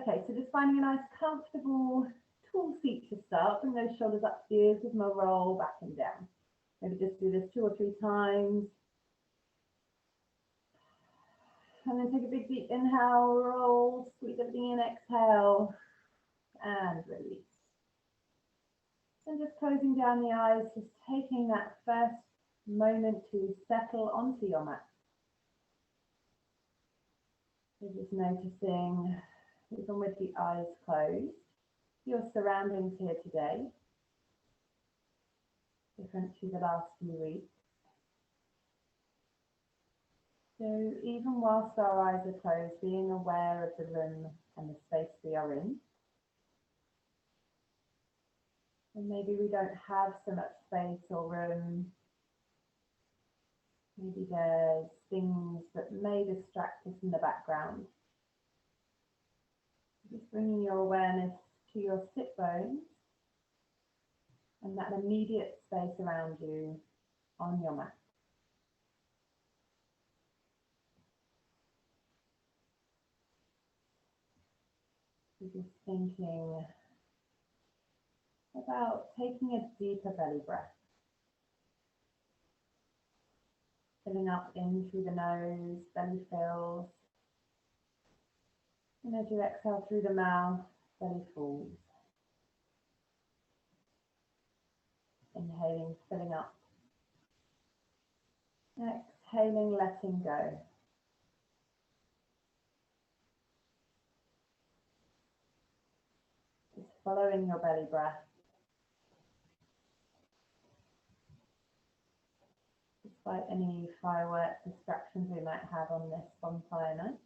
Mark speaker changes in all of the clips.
Speaker 1: Okay, so just finding a nice comfortable tall seat to start. Bring those shoulders up to the ears, give them a roll back and down. Maybe just do this 2 or 3 times. And then take a big deep inhale, roll, squeeze everything in, exhale, and release. And just closing down the eyes, just taking that first moment to settle onto your mat. So just noticing, even with the eyes closed, your surroundings here today, different to the last few weeks. So even whilst our eyes are closed, being aware of the room and the space we are in. And maybe we don't have so much space or room. Maybe there's things that may distract us in the background. Just bringing your awareness to your sit bones and that immediate space around you on your mat. So just thinking about taking a deeper belly breath. Filling up in through the nose, belly fills. And as you exhale through the mouth, belly falls. Inhaling, filling up. Exhaling, letting go. Just following your belly breath. Despite any firework distractions we might have on this bonfire night.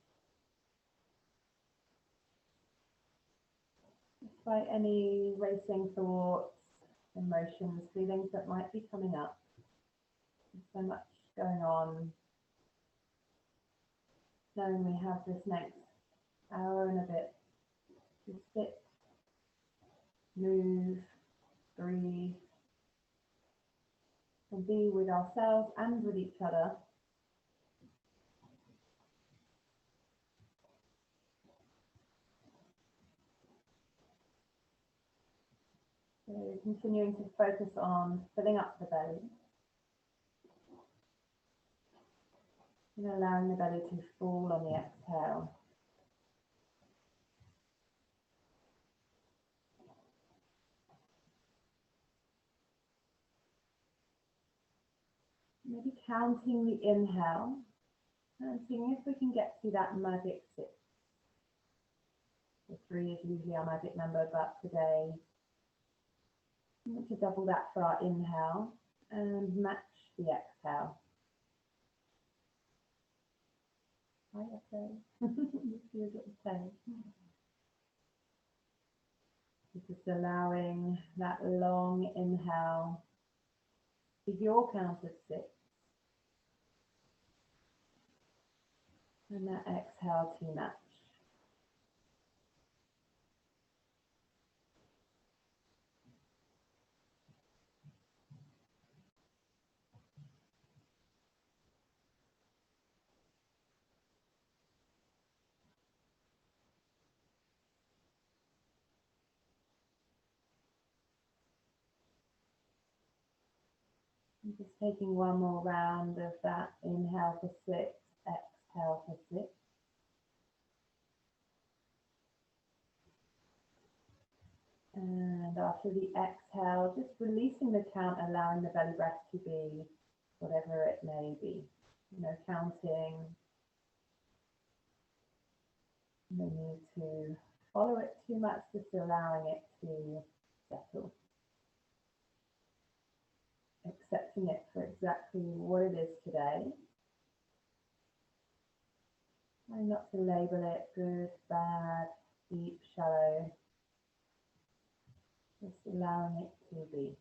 Speaker 1: Despite any racing thoughts, emotions, feelings that might be coming up. There's so much going on. Knowing we have this next hour and a bit to sit, move, breathe, and be with ourselves and with each other. So continuing to focus on filling up the belly and allowing the belly to fall on the exhale. Maybe counting the inhale and seeing if we can get to that magic 6. The 3 is usually our magic number, but today we want to double that for our inhale and match the exhale. Hi, okay. Just allowing that long inhale to your count of 6. And that exhale to match. And just taking one more round of that inhale for 6, exhale for 6. And after the exhale, just releasing the count, allowing the belly breath to be whatever it may be. No counting. No need to follow it too much, just allowing it to settle. Accepting it for exactly what it is today. Trying not to label it good, bad, deep, shallow. Just allowing it to be.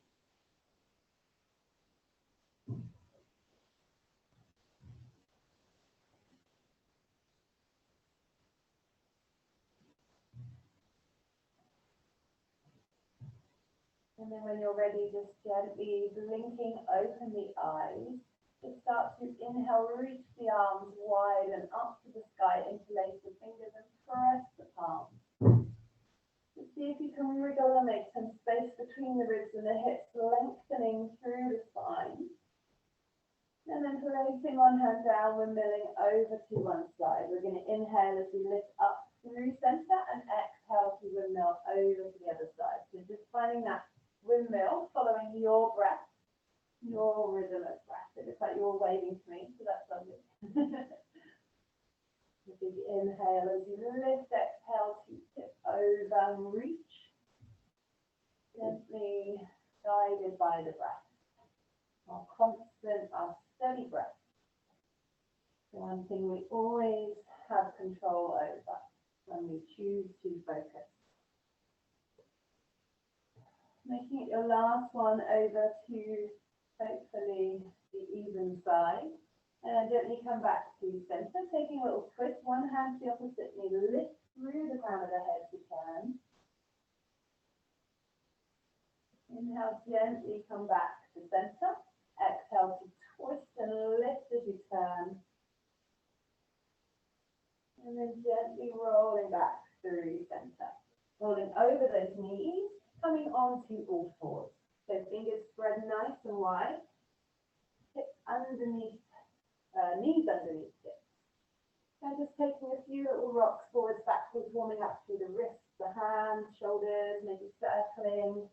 Speaker 1: And then when you're ready, just gently blinking open the eyes. Just start to inhale, reach the arms wide and up to the sky, interlace the fingers and press the palms. between the ribs and the hips, lengthening through the spine. And then placing one hand down, we're milling over to one side. We're going to inhale as we lift up through center and exhale to windmill over to the other side. So just finding that windmill, following your breath, your rhythm of breath. It looks like you're waving to me, so that's lovely. A big inhale as you lift, exhale to tip over and reach. Gently guided by the breath. Our constant, our steady breath. The one thing we always have control over when we choose to focus. Making it your last one over to hopefully the even side. And gently come back to center, taking a little twist. One hand to the opposite knee, lift through the crown of the head if you can. Inhale, gently come back to center. Exhale to twist and lift as you turn. And then gently rolling back through center. Rolling over those knees, coming onto all fours. So fingers spread nice and wide. Hips underneath, knees underneath hips. And just taking a few little rocks forwards, backwards, warming up through the wrists, the hands, shoulders, maybe circling.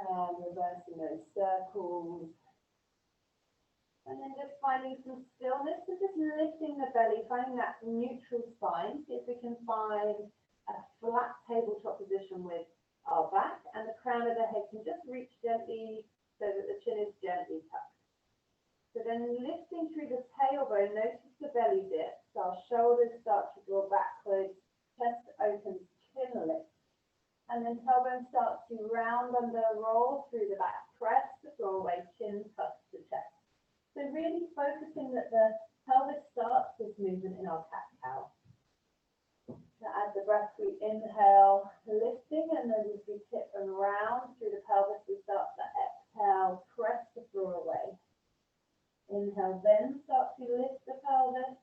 Speaker 1: And reversing those circles. And then just finding some stillness, so just lifting the belly, finding that neutral spine. See if we can find a flat tabletop position with our back, and the crown of the head can just reach gently so that the chin is gently tucked. So then lifting through the tailbone, notice the belly dips, our shoulders start to draw backwards, chest opens, chin lifts. And then tailbone starts to round under, roll through the back, press the floor away, chin tucks the chest. So really focusing that the pelvis starts this movement in our cat-cow. So as the breath, we inhale, lifting, and then as we tip and round through the pelvis, we start to exhale, press the floor away. Inhale, then start to lift the pelvis,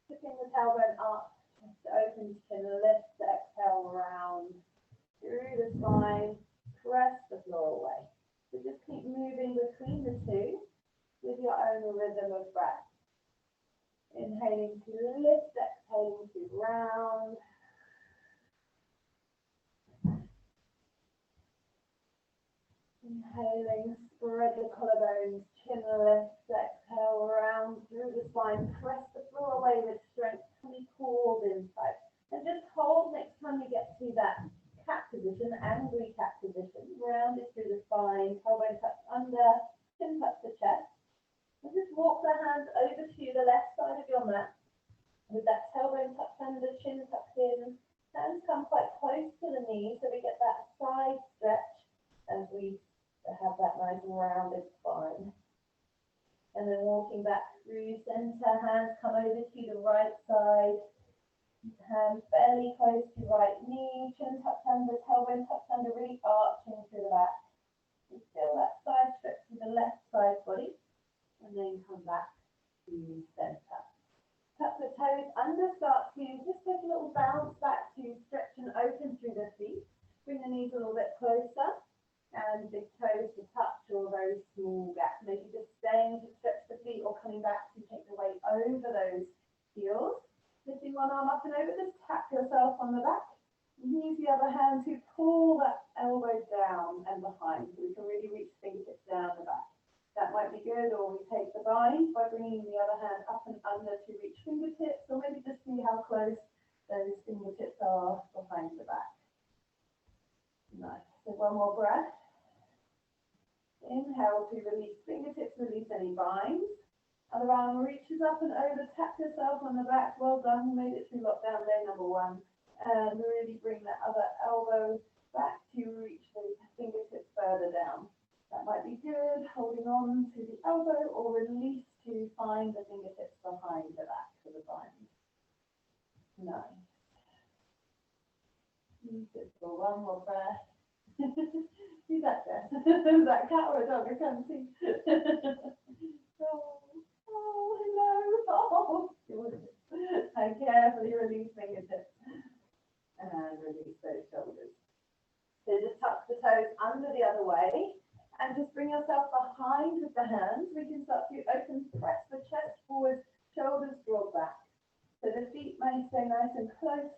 Speaker 1: tipping the tailbone up, chest opens, chin lifts, exhale, round through the spine, press the floor away. So just keep moving between the two with your own rhythm of breath. Inhaling to lift, exhaling to round. Inhaling, spread your collarbones, chin lifts, exhale, round through the spine, press the floor away with strength, tummy pulled inside. And just hold next time you get to that cat position, angry cat position, rounded through the spine, tailbone tucked under, chin tucks the chest. And just walk the hands over to the left side of your mat with that tailbone tucked under, chin tucked in. Hands come quite close to the knees so we get that side stretch as we have that nice rounded spine. And then walking back through center, hands come over to the right side. Hands fairly close to right knee, chin tucked under, tailbone tucked under, really arching through the back. And feel that side stretch to the left side body. And then come back to center. Tuck the toes under, start to just take a little bounce back to stretch and open through the feet. Bring the knees a little bit closer and big toes to touch or very small gaps. Maybe just staying to stretch the feet or coming back to take the weight over those heels. Lifting one arm up and over, just tap yourself on the back. And use the other hand to pull that elbow down and behind so we can really reach fingertips down the back. That might be good, or we take the bind by bringing the other hand up and under to reach fingertips, or maybe just see how close those fingertips are behind the back. Nice. So one more breath. Inhale to release fingertips, release any binds. Other arm reaches up and over, tap yourself on the back. Well done, you made it through lockdown day number 1. And really bring that other elbow back to reach the fingertips further down. That might be good, holding on to the elbow or release to find the fingertips behind the back of the bind. Nice. Beautiful. One more breath. Who's that there? Is that a cat or a dog? I can't see. Oh, hello. Oh, and carefully release fingertips. the hands, we can start to open, press the chest forward, shoulders draw back. So the feet may stay nice and close,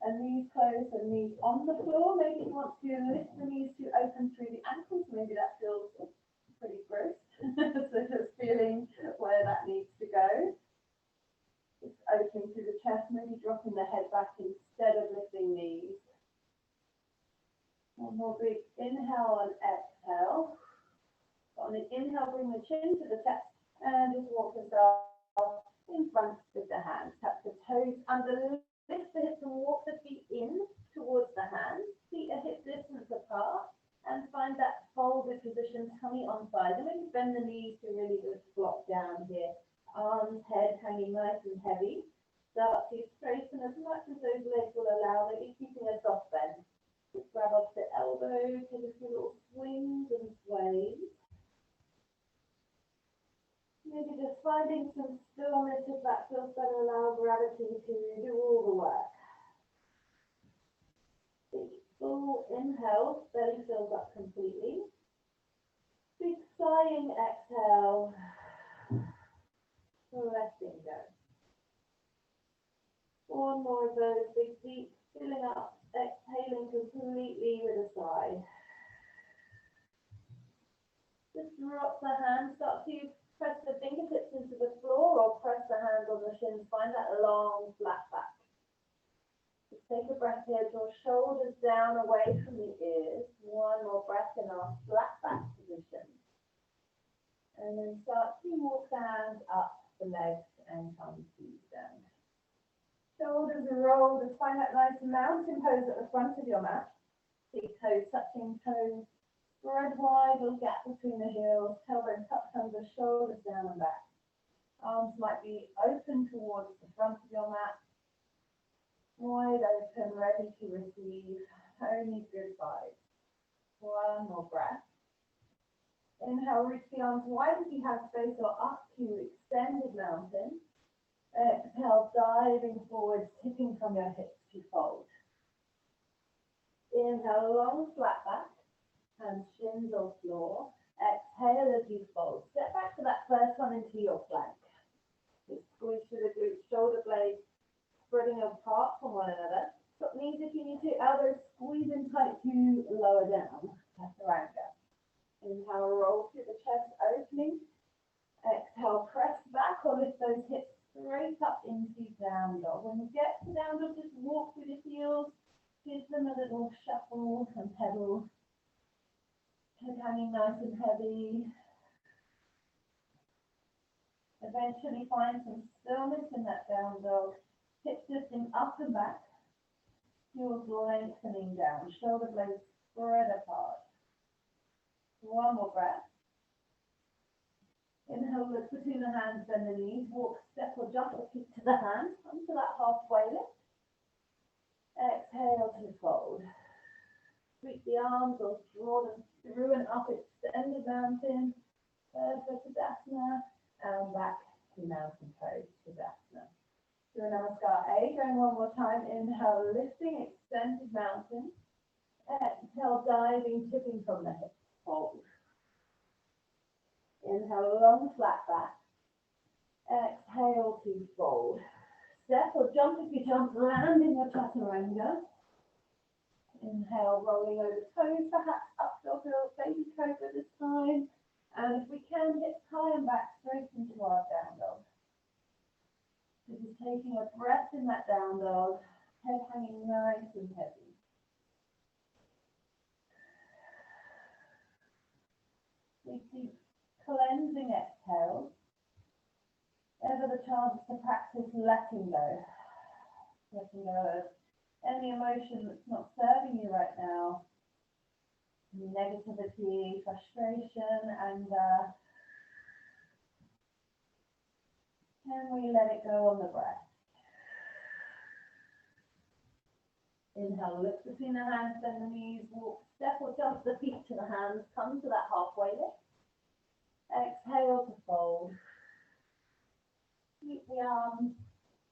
Speaker 1: and knees close and knees on the floor. Maybe you want to lift the knees to open through the ankles. Maybe that feels pretty gross. So just feeling where that needs to go. Just opening through the chest, maybe dropping the head back instead of lifting knees. One more big inhale and exhale. On an inhale, bring the chin to the chest and just walk yourself in front with the hands. Tap the toes under, lift the hips and walk the feet in towards the hands. Feet are hip distance apart and find that folded position, tummy on side. And maybe bend the knees to really good block down here. Arms, head hanging nice and heavy. Start to straighten as much as those legs will allow, maybe keeping a soft bend. Just grab off the elbows, take a few little swings and sways. Maybe just finding some stillness if that feels better, allow gravity to do all the work. Big full inhale, belly fills up completely. Big sighing exhale, letting go. One more of those, big deep, filling up, exhaling completely with a sigh. Just drop the hands, start to press the fingertips into the floor or press the hands on the shins. Find that long, flat back. Just take a breath here, draw shoulders down away from the ears. One more breath in our flat back position. And then start to walk the hands up the legs and come to them. Shoulders roll, just find that nice mountain pose at the front of your mat. Big toes touching toes. Spread wide, little gap between the heels, tailbone tucked under, shoulders down and back. Arms might be open towards the front of your mat. Wide open, ready to receive. Only good vibes. One more breath. Inhale, reach the arms wide if you have space or up to extended mountain. Exhale, diving forward, tipping from your hips to fold. Inhale, long flat back. Hands, shins or floor. Exhale as you fold. Step back to that first one into your plank. Just squeeze through the glutes, shoulder blades spreading apart from one another. Top knees if you need to, elbows squeeze in tight to lower down. Chaturanga. Inhale, roll through the chest, opening. Exhale, press back or lift those hips straight up into down dog. When you get to down dog, just walk through the heels. Give them a little shuffle and pedal. Head hanging nice and heavy. Eventually find some stillness in that down dog. Hips lifting up and back. Heels lengthening down. Shoulder blades spread apart. One more breath. Inhale, look between the hands, bend the knees. Walk, step or jump the feet to the hands. Come to that halfway lift. Exhale to fold. Sweep the arms or draw them through and up extended mountain. Perfect Tadasana. And back to mountain pose, Tadasana. Surya Namaskar A. Going one more time. Inhale, lifting, extended mountain. Exhale, diving, tipping from the hips. Fold. Inhale, long flat back. Exhale to fold. Step or jump if you jump, land in your chaturanga. Inhale, rolling over toes, perhaps up dog or baby cobra this time. And if we can, hips high and back straight into our down dog. So just taking a breath in that down dog, head hanging nice and heavy. Big deep cleansing exhale. Ever the chance to practice letting go. Letting go of any emotion that's not serving you right now. Negativity, frustration, anger. Can we let it go on the breath? Inhale, lift between the hands, bend the knees, walk, step or jump the feet to the hands, come to that halfway lift. Exhale to fold. Keep the arms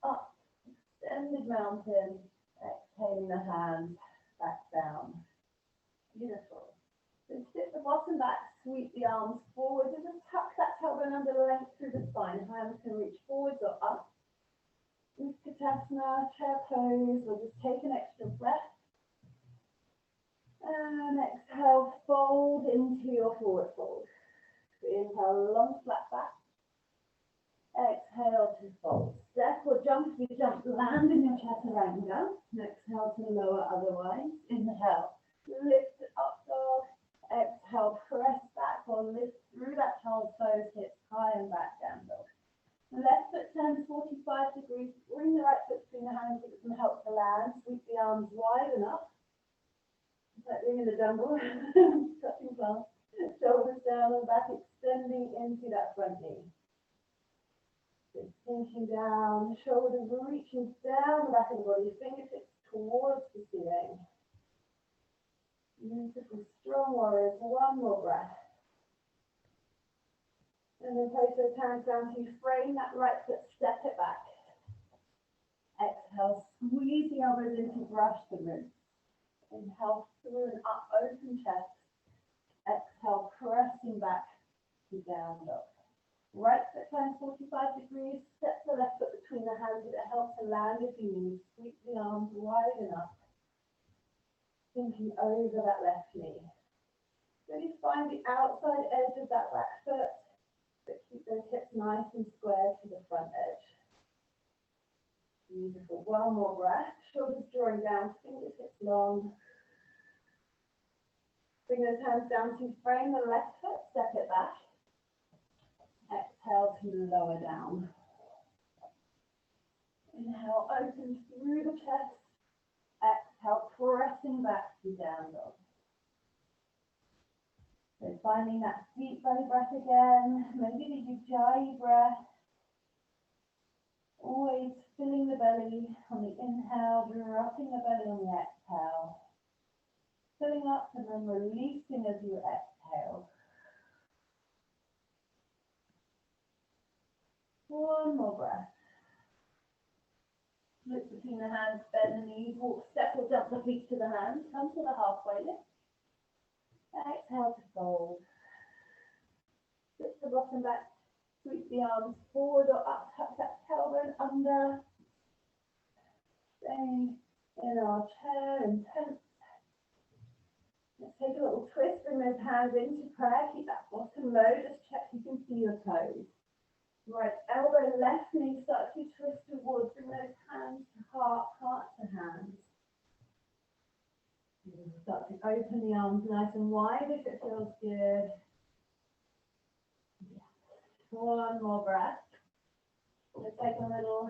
Speaker 1: up, extended mountain. Exhaling the hands back down. Beautiful. So sit the bottom back, sweep the arms forward and just tuck that tailbone under length through the spine. Hands can reach forwards or up. Utkatasana, chair pose. We'll just take an extra breath. And exhale, fold into your forward fold. Inhale, long flat back. Exhale to fold. Step or jump. If you jump, land in your chaturanga. Exhale to lower otherwise. Inhale, lift up dog. Exhale, press back or lift through that child's pose, hips high and back down dog. Left foot turns 45 degrees. Bring the right foot between the hands, give it some help to land. Sweep the arms wide enough. It's like being in the jungle. Touching plants. Shoulders down and back, extending into that front knee. Just sinking down, shoulders reaching down the back of the body, fingertips towards the ceiling. Beautiful, strong warriors. One more breath. And then place those hands down to frame that right foot, step it back. Exhale, squeeze the elbows in to brush the ribs. Inhale, through and up, open chest. Exhale, pressing back to down dog. Right foot turns 45 degrees, step the left foot between the hands, it helps to land if you need. Sweep the arms wide enough. Sinking over that left knee. Really find the outside edge of that back foot, but keep those hips nice and square to the front edge. Beautiful. One more breath. Shoulders drawing down, fingertips long. Bring those hands down to frame the left foot, step it back. Exhale to lower down. Inhale, open through the chest. Exhale, pressing back to down dog. So finding that deep belly breath again. Maybe the ujjayi breath. Always filling the belly on the inhale, dropping the belly on the exhale. Filling up and then releasing as you exhale. One more breath. Lift between the hands, bend the knees, walk, step or jump the feet to the hands, come to the halfway lift. Exhale to fold. Lift the bottom back, sweep the arms forward or up, tuck that tailbone under. Staying in our chair and tense. Let's take a little twist, bring those hands into prayer, keep that bottom low, just check you can see your toes. Right elbow, left knee, start to twist towards, bring those hands to heart, heart to hands. Start to open the arms nice and wide if it feels good. One more breath. Let's take a little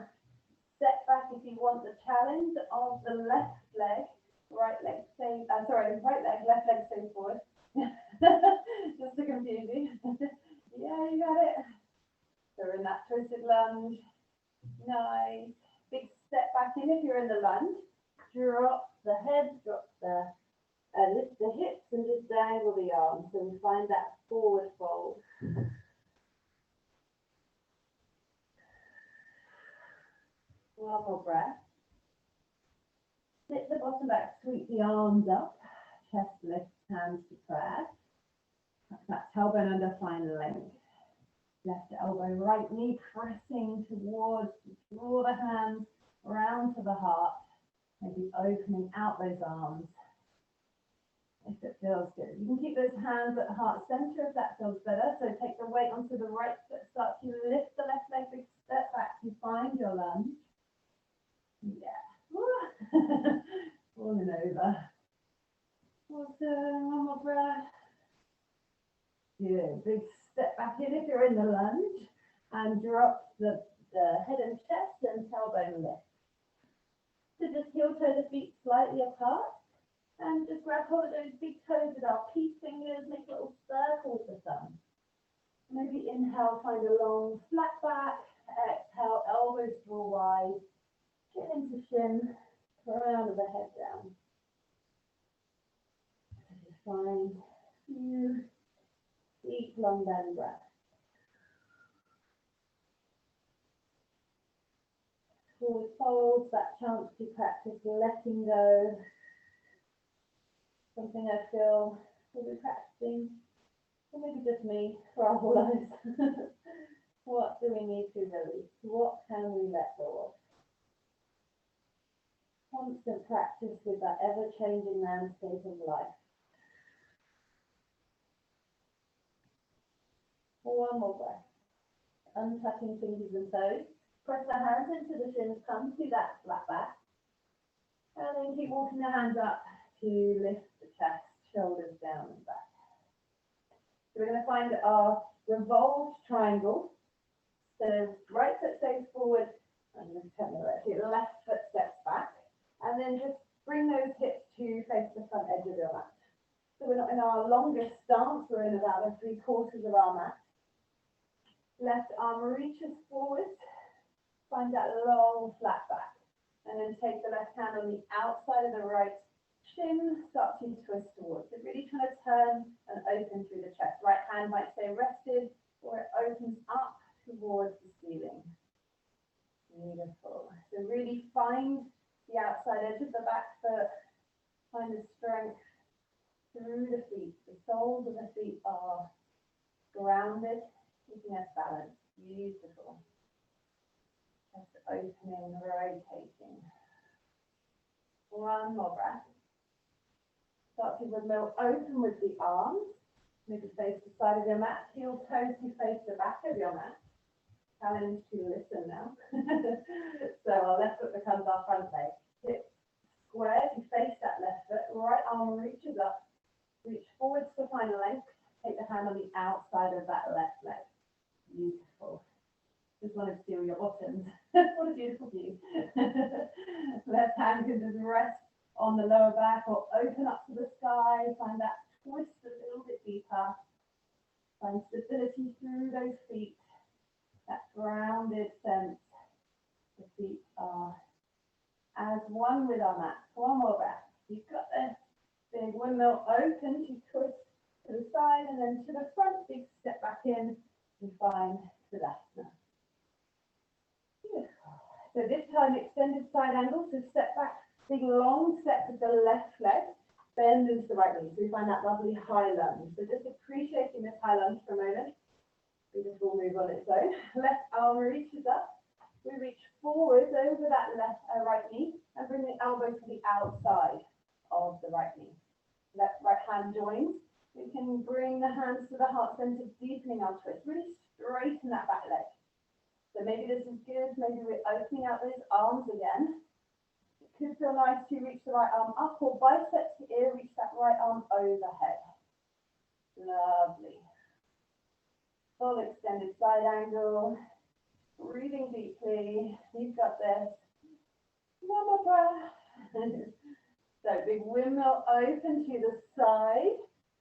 Speaker 1: step back if you want the challenge of the left leg. Right leg stay, right leg, left leg stay forward. Just to confuse you. Yeah, you got it. So we're in that twisted lunge. Nice. Big step back in if you're in the lunge. Drop the head, lift the hips and just dangle the arms. So we find that forward fold. One more breath. Sit the bottom back, sweep the arms up, chest lifts, hands to prayer. Tuck that tailbone under, find length. Left elbow, right knee pressing towards, draw the hands around to the heart. Maybe opening out those arms if it feels good. You can keep those hands at heart center if that feels better. So take the weight onto the right foot, start to lift the left leg, big step back to find your lunge. Yeah. Falling over. Awesome. One more breath. Good. Big step back in if you're in the lunge and drop the head and chest and tailbone lift. So just heel toe the feet slightly apart and just grab hold of those big toes with our peace fingers, make little circles with them. Maybe inhale, find a long flat back. Exhale, elbows draw wide. Chin into shin, crown of the head down. Just find a few deep, long belly breaths. Forward folds, that chance to practice letting go. Something I feel we'll be practicing Or maybe just me for our whole lives. What do we need to release? What can we let go of? Constant practice with that ever-changing landscape of life. One more breath. Untucking fingers and toes. Press the hands into the shins, come to that flat back. And then keep walking the hands up to lift the chest, shoulders down and back. So we're going to find our revolved triangle. So right foot stays forward, I'm going to turn the left, your left foot steps back. And then just bring those hips to face the front edge of your mat. So we're not in our longest stance, we're in about 3/4 of our mat. Left arm reaches forward, find that long flat back. And then take the left hand on the outside of the right shin, start to twist towards. So really trying to turn and open through the chest. Right hand might stay rested, or it opens up towards the ceiling. Beautiful. So really find the outside edge of the back foot, find the strength through the feet. The soles of the feet are grounded, keeping us balanced. Beautiful. Just opening, rotating. One more breath. Start to windmill open with the arms. Maybe face the side of your mat. Heel toes to face the back of your mat. Challenge to listen now. So our left foot becomes our front leg. Hip square to face that left foot. Right arm reaches up. Reach forwards to find length. Take the hand on the outside of that left leg. Beautiful. Just want to feel your bottoms. What a beautiful view. Left hand can just rest on the lower back or open up to the sky. Find that twist a little bit deeper. Find stability through those feet. That grounded sense. The feet are as one with our mat. One more breath. You've got this. Big windmill open to twist to the side and then to the front. Big step back in and find Tadasana. Beautiful. So this time extended side angle. So step back. Big long step with the left leg. Bend into the right knee. So we find that lovely high lunge. So just appreciating this high lunge for a moment. Beautiful move on its own. Left arm reaches up. We reach forward over that right knee and bring the elbow to the outside of the right knee. Left right hand joins. We can bring the hands to the heart center, deepening our twist. Really straighten that back leg. So maybe this is good. Maybe we're opening out those arms again. It could feel nice to reach the right arm up or biceps to ear, reach that right arm overhead. Lovely. Full extended side angle. Breathing deeply. You've got this. One more breath. So big windmill open to the side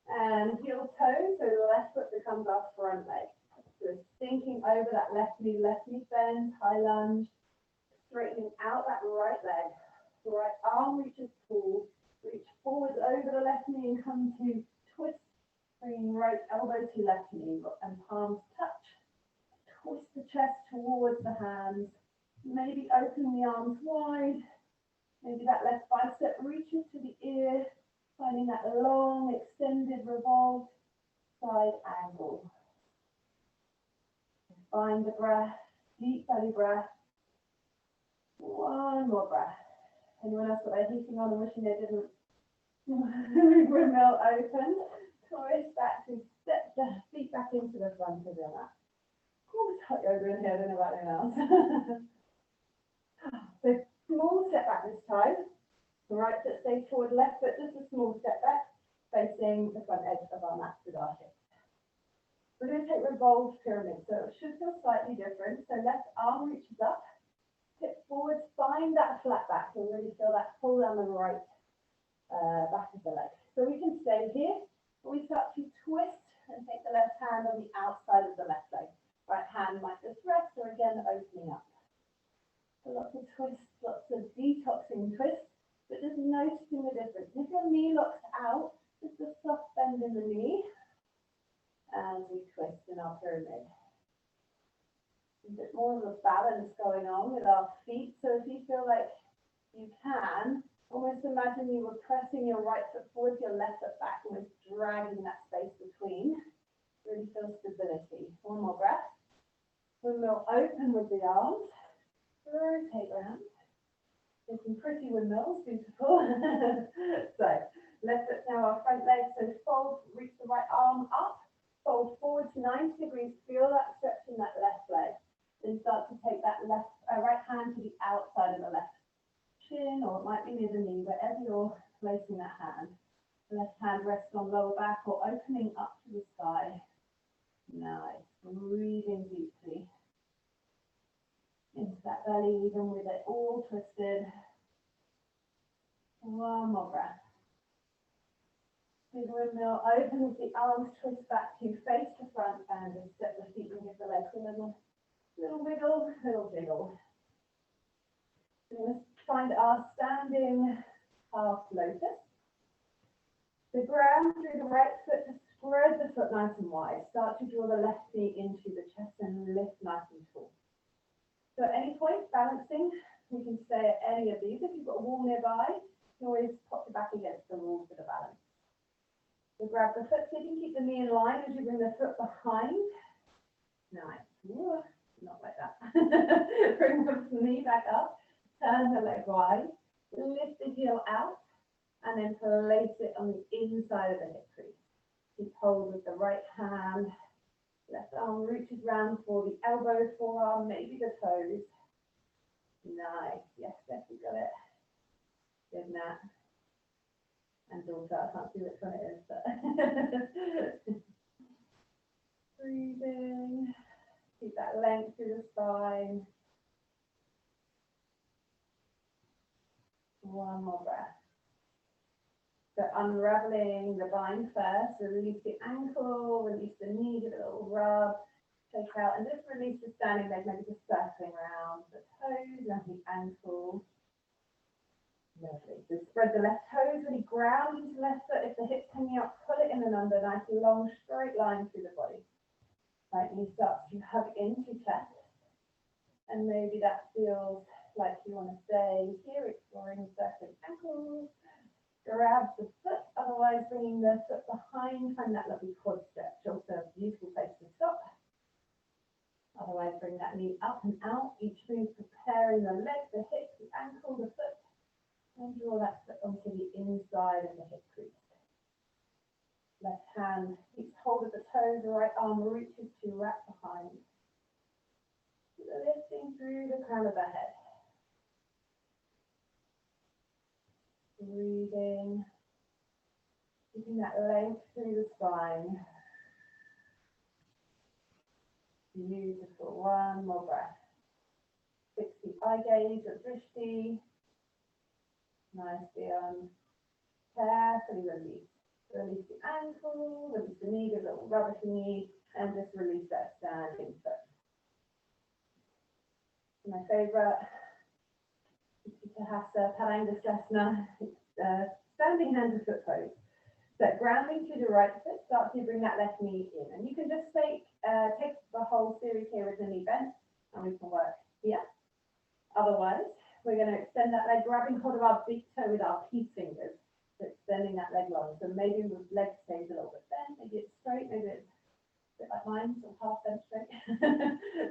Speaker 1: and heel toe. So the left foot becomes our front leg. So sinking over that left knee bend, high lunge. Straightening out that right leg. The right arm reaches forward. Reach forward over the left knee and come to twist. Bringing right elbow to left knee and palms touch. Twist the chest towards the hands. Maybe open the arms wide. Maybe that left bicep reaches to the ear. Finding that long, extended, revolved side angle. Find the breath. Deep belly breath. One more breath. Anyone else got their heating on and wishing they didn't? Windmill open. Twist back to step the feet back into the front of your mat. Oh, it's hot yoga in here, I don't know about anyone else. So small step back this time. The right foot stays forward, left foot just a small step back, facing the front edge of our mat with our hips. We're going to take revolved pyramid, so it should feel slightly different. So left arm reaches up, hip forward, find that flat back. So really feel that pull down the right back of the leg. So we can stay here. We start to twist and take the left hand on the outside of the left leg. Right hand might just rest or again opening up. So lots of twists, lots of detoxing twists, but just noticing the difference. If your knee locks out, just a soft bend in the knee and we twist in our pyramid. A bit more of a balance going on with our feet. So if you feel like you can, almost imagine you were pressing your right foot forward, your left foot back, almost dragging that space between. Really feel stability. One more breath. Windmill open with the arms. Rotate round. There's some pretty windmills, beautiful. So left foot now our front leg. So fold, reach the right arm up. Fold forward to 90 degrees. Feel that stretch in that left leg. Then start to take that right hand to the outside of the left shin, or it might be near the knee, wherever you're placing that hand. The left hand rests on lower back or opening up to the sky. Nice. Breathing deeply into that belly, even with it all twisted. One more breath. Big windmill, open with the arms, twist back to face to front, and just step the feet and give the legs a little wiggle, little jiggle. We're going to find our standing half lotus. So ground through the right foot to spread the foot nice and wide. Start to draw the left knee into the chest and lift nice and tall. So at any point, balancing, you can stay at any of these. If you've got a wall nearby, you can always pop it back against the wall for the balance. So grab the foot, so you can keep the knee in line as you bring the foot behind. Nice. Ooh, not like that. Bring the knee back up, turn the leg wide, lift the heel out, and then place it on the inside of the hip crease. Keep hold with the right hand. Left arm reaches round for the elbow, forearm, maybe the toes. Nice. Yes, yes, you got it. Good, Nat. And daughter, I can't see which one it is, but breathing. Keep that length through the spine. One more breath. So unraveling the bind first, release the ankle, release the knee, give it a little rub, take out, and just release the standing leg, maybe just circling around the toes and the ankle. Lovely. So spread the left toes, really ground into the left foot. If the hip's hanging out, pull it in and under, nice long straight line through the body. Right knee starts to hug into chest. And maybe that feels like you want to stay here, exploring circling ankles. Grab the foot, otherwise bringing the foot behind, find that lovely quad stretch. Also a beautiful place to stop. Otherwise bring that knee up and out. Each move preparing the leg, the hip, the ankle, the foot. And draw that foot onto the inside of the hip crease. Left hand keeps hold of the toes, the right arm reaches to wrap behind. Lifting through the crown of the head. Breathing. Keeping that length through the spine. Beautiful. One more breath. Fix the eye gaze at drishti. Nice, carefully release. Release the ankle, release the knee, give a little rub at the knee, and just release that standing foot. My favourite, Utthita Padangusthasana, standing hand to foot pose. So grounding through the right foot, start to bring that left knee in. And you can just take the whole series here with the knee bent, and we can work here. Otherwise, we're going to extend that leg, grabbing hold of our big toe with our peace fingers. So extending that leg long. So maybe the leg stays a little bit bent, maybe it's straight, maybe it's a bit like mine, so half bent straight.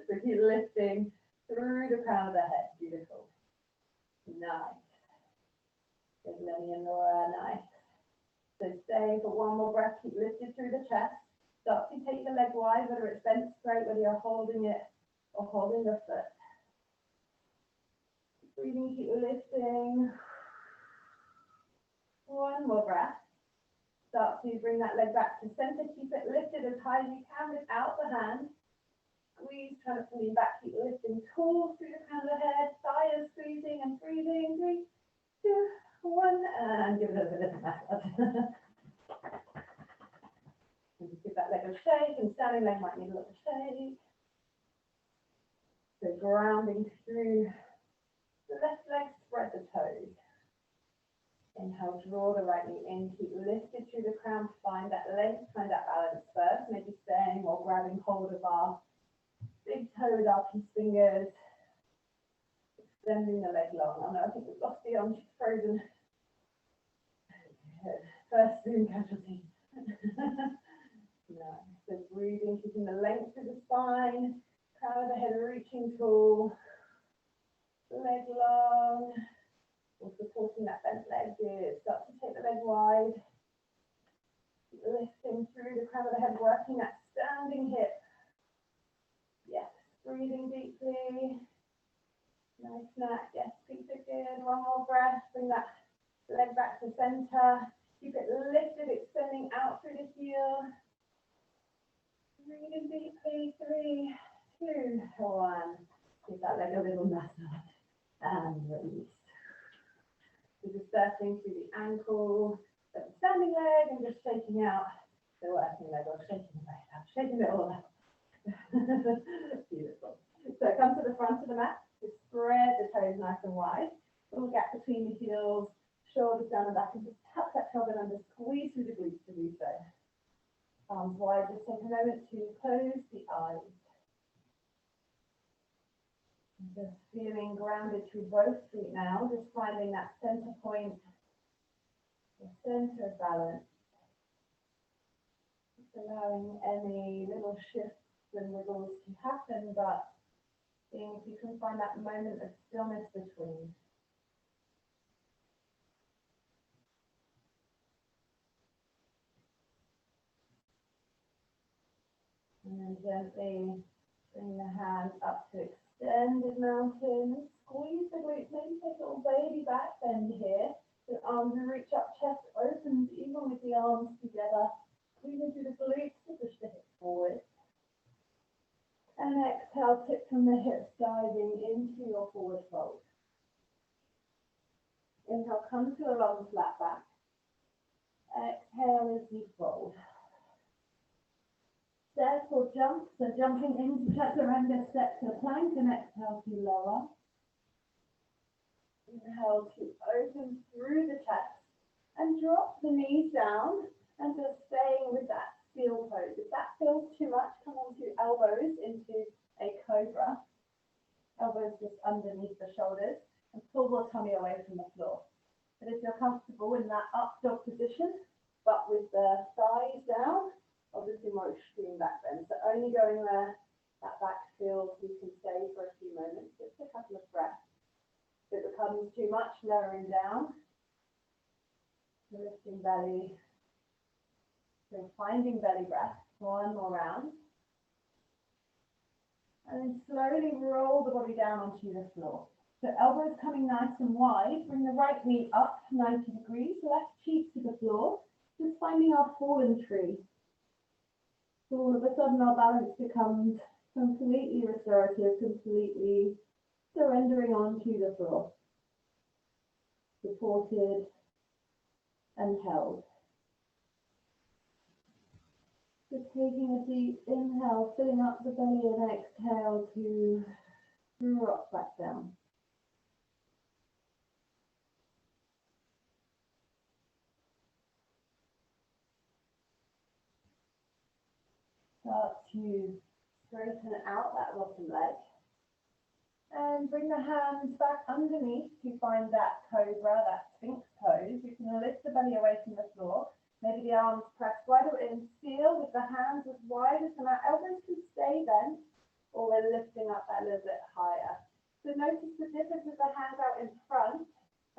Speaker 1: So keep lifting through the crown of the head. Beautiful. Nice. Good, Lenny and Laura. Nice. So stay for one more breath. Keep lifted through the chest. Start to take the leg wide, whether it's bent straight, whether you're holding it or holding the foot. Breathing, keep lifting. One more breath. Start to bring that leg back to center. Keep it lifted as high as you can without the hand. Squeeze, try not to lean back. Keep lifting tall through the crown of the head. Thighs squeezing and breathing. 3, 2, 1. And give it a bit of a massage. And just give that leg a shake. And standing leg might need a little shake. So grounding through the left leg, spread the toes. Inhale, draw the right knee in, keep lifted through the crown, find that length, find that balance first, maybe staying or grabbing hold of our big toe with our peace fingers, extending the leg long. Oh no, I think we've lost the arm, she's frozen. Good. First Zoom casualty. Nice. So breathing, keeping the length of the spine, crown of the head reaching tall, leg long, or supporting that bent leg here. Start to take the leg wide, lifting through the crown of the head, working that standing hip. Yes, breathing deeply. Nice neck. Yes, feet are good. One more breath. Bring that leg back to center. Keep it lifted, extending out through the heel. Breathing deeply. 3, 2, 1. Give that leg a little massage and release. So just circling through the ankle, the standing leg, and just shaking out the working leg, or shaking it out, shaking it all out. Beautiful. So come to the front of the mat. Just spread the toes nice and wide. Little gap between the heels, shoulders down and back, and just tuck that tailbone under, squeeze through the glutes to do so. Arms wide, just take a moment to close the eyes. Just feeling grounded through both feet now, just finding that center point, the center of balance. Just allowing any little shifts and wiggles to happen, but seeing if you can find that moment of stillness between. And then gently bring the hands up to extended mountain. Squeeze the glutes, maybe take a little baby back bend here. The arms reach up, chest opens, even with the arms together. Squeezing through the glutes to push the hips forward. And exhale, tip from the hips, diving into your forward fold. Inhale, come to a long flat back. Exhale as you fold. Step or jump, so jumping into chaturanga, step to plank, and exhale to lower. Inhale to open through the chest and drop the knees down and just staying with that seal pose. If that feels too much, come onto elbows into a cobra. Elbows just underneath the shoulders and pull the tummy away from the floor. But if you're comfortable in that up dog position, but with the thighs down, obviously more extreme back bend. So only going where that back feels you can stay for a few moments, just a couple of breaths. If it becomes too much, lowering down, lifting belly. So finding belly breath, one more round. And then slowly roll the body down onto the floor. So elbows coming nice and wide, bring the right knee up 90 degrees, left cheek to the floor, just finding our fallen tree. So all of a sudden our balance becomes completely restorative, completely surrendering onto the floor. Supported and held. So taking a deep inhale, filling up the belly, and exhale to drop back down. Start to straighten out that bottom leg. And bring the hands back underneath to find that cobra, that sphinx pose. You can lift the belly away from the floor. Maybe the arms press wider in, seal with the hands as wide as our elbows can stay bent, or we're lifting up that a little bit higher. So notice the difference with the hands out in front,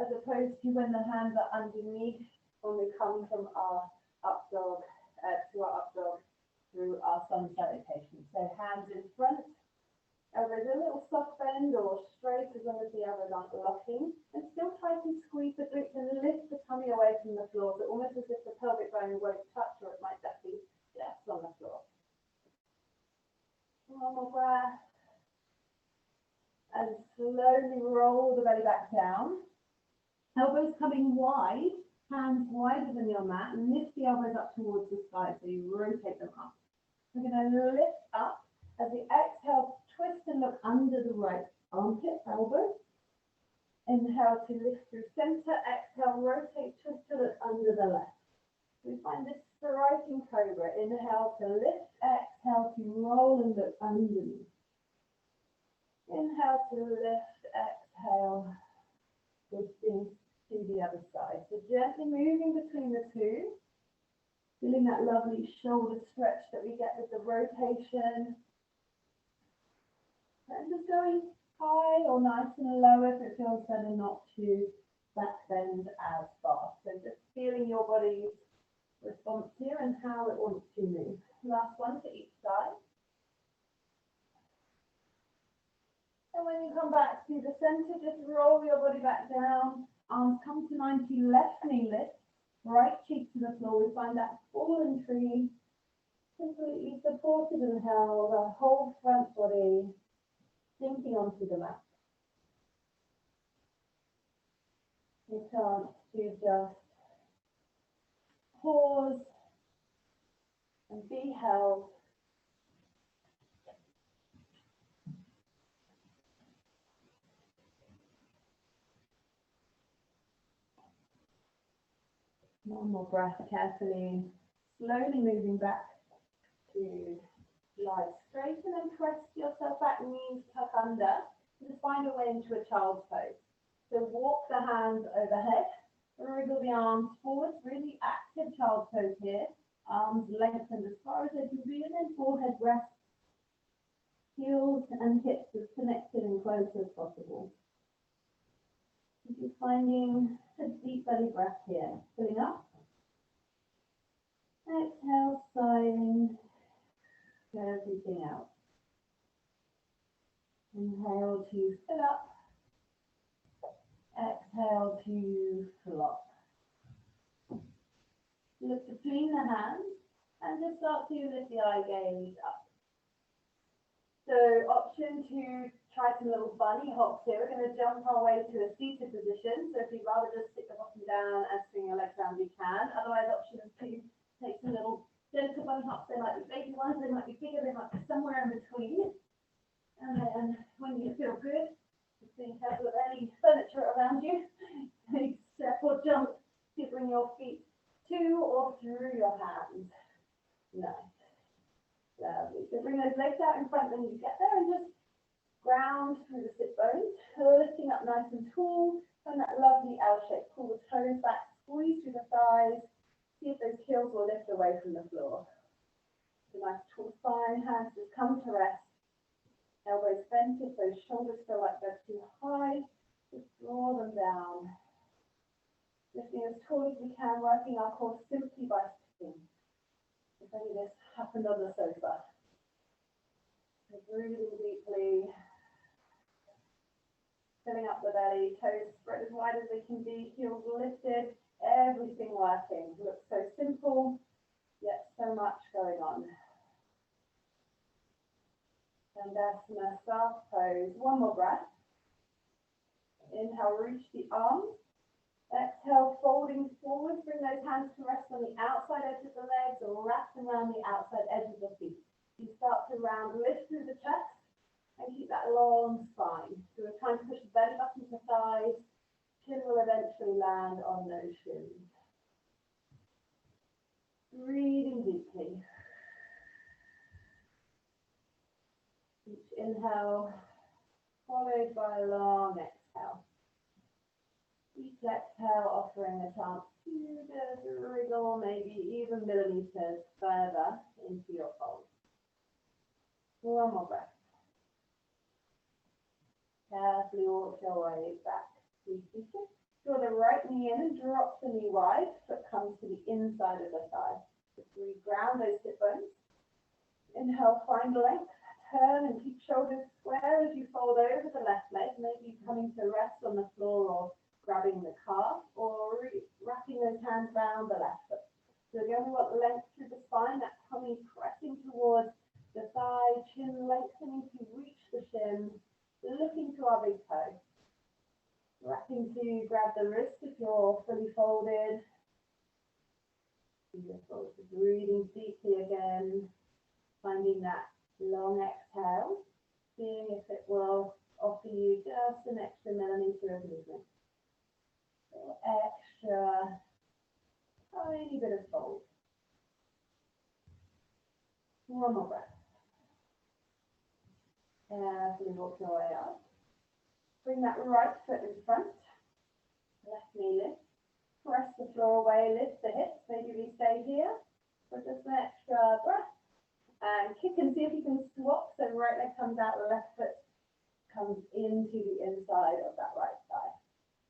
Speaker 1: as opposed to when the hands are underneath, when we come from our up dog to our up dog through our sun salutation. So hands in front. Elbows a little soft bend or straight as long as the elbows aren't locking, and still try to squeeze the glutes and lift the tummy away from the floor, so almost as if the pelvic bone won't touch, or it might just be just on the floor. One more breath. And slowly roll the belly back down. Elbows coming wide, hands wider than your mat, and lift the elbows up towards the sky, so you rotate them up. We're going to lift up as the exhale. Twist and look under the right armpit, elbow. Inhale to lift through center. Exhale, rotate, twist to look under the left. We find this striking cobra. Inhale to lift, exhale to roll and look underneath. Inhale to lift, exhale, lifting to the other side. So gently moving between the two. Feeling that lovely shoulder stretch that we get with the rotation. And just going high or nice and low if it feels better not to back bend as fast. So just feeling your body's response here and how it wants to move. Last one to each side. And when you come back to the center, just roll your body back down. Arms come to 90, left knee lifts, right cheek to the floor. We find that fallen tree, completely supported and held, our whole front body sinking onto the mat. A chance to just pause and be held. One more breath carefully, slowly moving back to lie straight and then press yourself back, knees tuck under. Just find a way into a child's pose. So walk the hands overhead, wriggle the arms forward, really active child's pose here. Arms lengthened as far as they can be, and then forehead rests, heels and hips as connected and close as possible. Just finding a deep belly breath here, filling up. Exhale, sighing everything out. Inhale to fill up. Exhale to flop. Look between the hands and just start to lift the eye gaze up. So option to try some little bunny hops here. We're going to jump our way to a seated position. So if you'd rather just stick the bottom down and swing your legs around, you can. Otherwise, option is to take some little gentle bunny hops. They might be baby ones, they might be bigger, they might be somewhere in between. And then when you feel good, just being careful of any furniture around you, take step or jump to bring your feet to or through your hands. Nice. Lovely. So bring those legs out in front when you get there and just ground through the sit bones, lifting up nice and tall, and that lovely L shape. Pull the toes back, squeeze through the thighs, see if those heels will lift away from the floor. So nice tall spine, hands just come to rest. Elbows bent if those shoulders feel like they're too high, just draw them down. Lifting as tall as we can, working our core simply by sitting. If any of this happened on the sofa. So breathing deeply, filling up the belly, toes spread as wide as they can be, heels lifted, everything working. Looks so simple, yet so much going on. And asana, soft pose. One more breath. Inhale, reach the arms. Exhale, folding forward, bring those hands to rest on the outside edge of the legs or wrap them around the outside edge of the feet. You start to round, lift through the chest and keep that long spine. So we're trying to push the belly button to thighs. Chin will eventually land on those shins. Breathing deeply. Each inhale followed by a long exhale. Each exhale offering a chance to just wriggle maybe even millimeters further into your fold. One more breath. Carefully walk your way back to seated. Draw the right knee in and drop the knee wide. Foot comes to the inside of the thigh. Just re-ground those hip bones. Inhale, find length. Turn and keep shoulders square as you fold over the left leg. Maybe coming to rest on the floor or grabbing the calf or wrapping those hands around the left foot. So again, we want length through the spine, that tummy pressing towards the thigh, chin lengthening to reach the shin, looking to our big toe. Wrapping to grab the wrist if you're fully folded. Beautiful. So breathing deeply again, finding that long exhale, seeing if it will offer you just an extra millimeter of movement. Extra tiny bit of fold. One more breath. Carefully walk your way up. Bring that right foot in front. Left knee lift. Press the floor away, lift the hips. Maybe we stay here. So just an extra breath. And kick and see if you can swap. So right leg comes out, the left foot comes into the inside of that right thigh.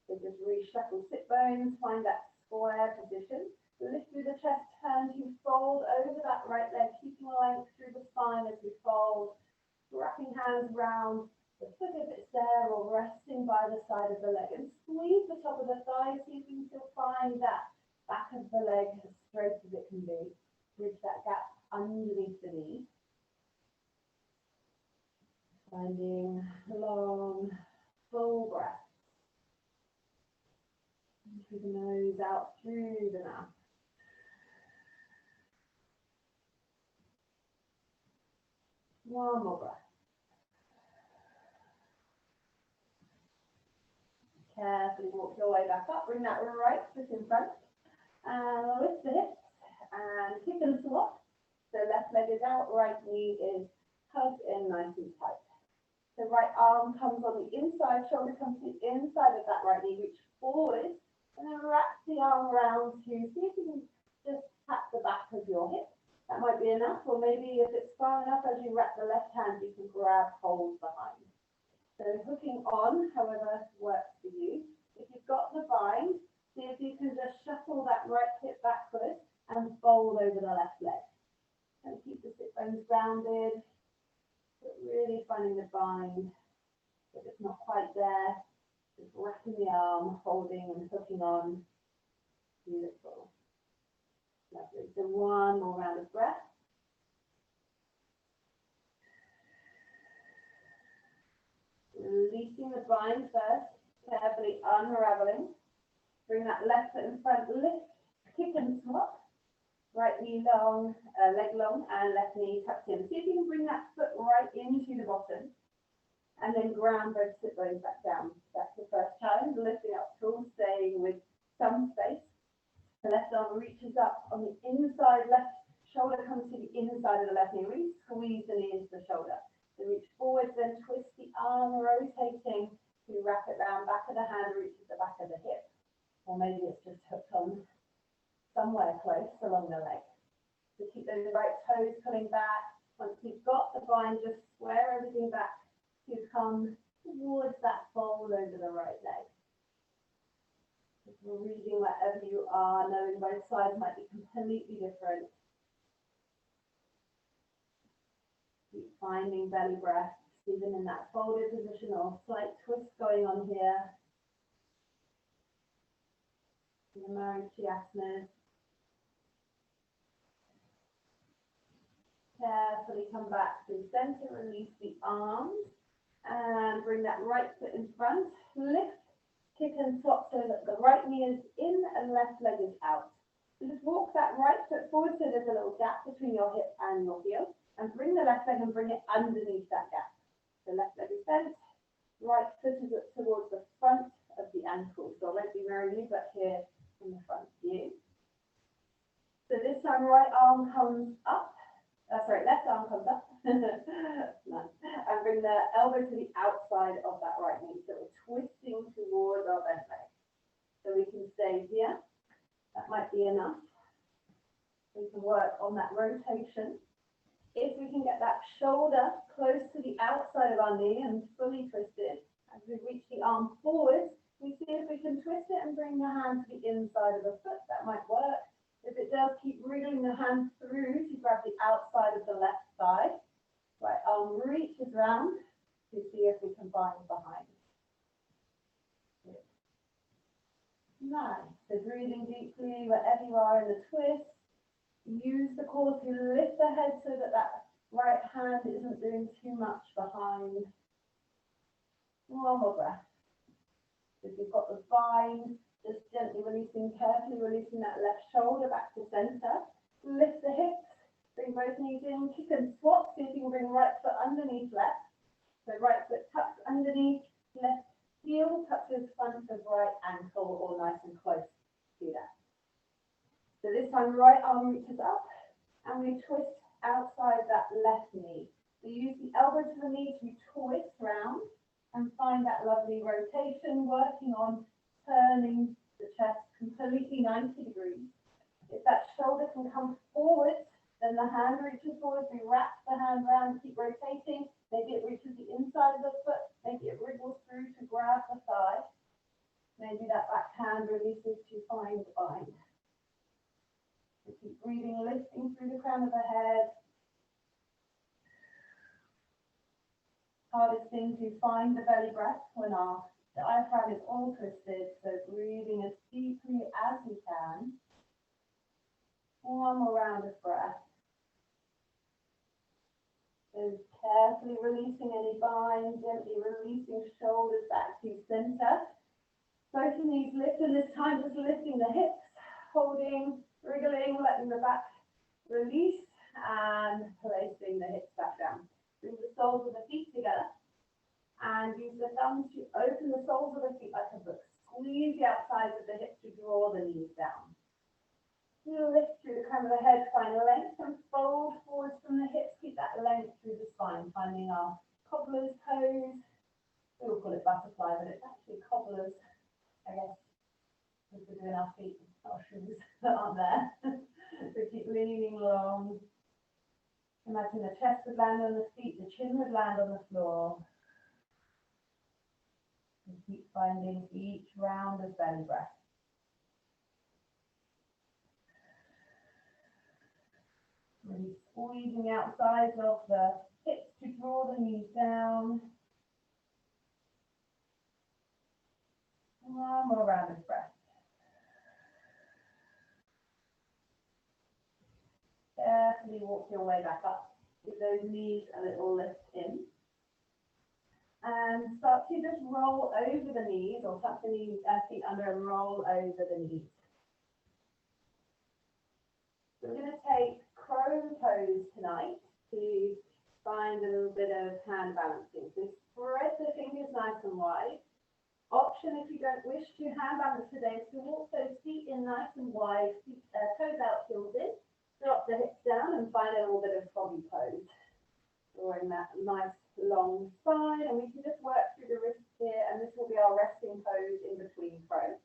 Speaker 1: So just reshuffle sit bones, find that square position. Lift through the chest, turn to fold over that right leg, keeping length through the spine as we fold. Wrapping hands round the foot if it's there, or resting by the side of the leg. And squeeze the top of the thigh, see if you can still find that back of the leg as straight as it can be. Bridge that gap underneath the knee. Finding long, full breath. Through the nose, out through the mouth. One more breath. Carefully walk your way back up. Bring that right foot in front. And lift the hips. And kick and swap. So left leg is out, right knee is hugged in nice and tight. The right arm comes on the inside, shoulder comes to the inside of that right knee, reach forward, and then wrap the arm around to see if you can just tap the back of your hip. That might be enough, or maybe if it's far enough, as you wrap the left hand, you can grab hold behind. So hooking on, however works for you. If you've got the bind, see if you can just shuffle that right hip backwards and fold over the left leg. And keep the sit bones grounded, but really finding the bind. If it's not quite there, just wrapping the arm, holding and hooking on. Beautiful. Lovely. So one more round of breath. Releasing the bind first, carefully unraveling. Bring that left foot in front, lift, kick and swap. Right knee long, leg long, and left knee tucked in. See if you can bring that foot right into the bottom, and then ground both sit bones back down. That's the first challenge, lifting up tall, staying with some space. The left arm reaches up on the inside, left shoulder comes to the inside of the left knee. Really squeeze the knee into the shoulder. So reach forward, then twist the arm, rotating to wrap it round. Back of the hand reaches the back of the hip, or maybe it's just hooked on somewhere close along the leg. So keep those right toes coming back. Once you've got the bind, just square everything back to come towards that fold over the right leg. Just reading wherever you are, knowing both sides might be completely different. Keep finding belly breath, even in that folded position or slight twist going on here. The MkII asanas. Carefully come back to center, release the arms, and bring that right foot in front. Lift, kick and swap so that the right knee is in and left leg is out. So just walk that right foot forward so there's a little gap between your hip and your heel, and bring the left leg and bring it underneath that gap. The left leg is bent, right foot is towards the front of the ankle. So I won't be mirroring you, but here in the front view. So this time right arm comes up. Left arm comes up. And bring the elbow to the outside of that right knee. So we're twisting towards our bent leg. So we can stay here. That might be enough. We can work on that rotation. If we can get that shoulder close to the outside of our knee and fully twisted, as we reach the arm forward, we see if we can twist it and bring the hand to the inside of the foot. That might work. If it does, keep wriggling the hand through to grab the outside of the left thigh. Right arm reaches round to see if we can bind behind. Good. Nice. So breathing deeply wherever you are in the twist. Use the core to lift the head so that that right hand isn't doing too much behind. One more breath. If you've got the bind, just gently releasing, carefully releasing that left shoulder back to center. Lift the hips, bring both knees in, kick and swap. See if you can bring right foot underneath left. So right foot tucks underneath, left heel touches front of right ankle, or nice and close to that. So this time right arm reaches up and we twist outside that left knee. So use the elbow to the knee to twist round and find that lovely rotation, working on turning the chest completely 90 degrees. If that shoulder can come forward, then the hand reaches forward. We wrap the hand around, keep rotating. Maybe it reaches the inside of the foot. Maybe it wriggles through to grab the thigh. Maybe that back hand releases to find the bind. So keep breathing, lifting through the crown of the head. Hardest thing to find the belly breath when our diaphragm is all twisted. So breathing as deeply as we can. One more round of breath. So carefully releasing any bind, gently releasing shoulders back to center. Both knees lift, and this time just lifting the hips, holding, wriggling, letting the back release, and placing the hips back down. Bring the soles of the feet together, and use the thumbs to open the soles of the feet like a book. Squeeze the outsides of the hips to draw the knees down. Lift through the crown of the head, find length and fold forward from the hips. Keep that length through the spine, finding our cobbler's pose. We will call it butterfly, but it's actually cobbler's, I guess, because we're doing our feet, our shoes that aren't there. So keep leaning long. Imagine the chest would land on the feet, the chin would land on the floor. And keep finding each round of belly breath. Really squeezing the outsides of the hips to draw the knees down. One more round of breath. Carefully walk your way back up. Give those knees a little lift in. And start to just roll over the knees, or tuck the knees, feet under and roll over the knees. We're going to take crow pose tonight to find a little bit of hand balancing. So spread the fingers nice and wide. Option, if you don't wish to hand balance today, is to walk those feet in nice and wide, toes out, heels in. Drop the hips down and find a little bit of froggy pose. Drawing that nice long spine, and we can just work through the wrists here, and this will be our resting pose in between crow.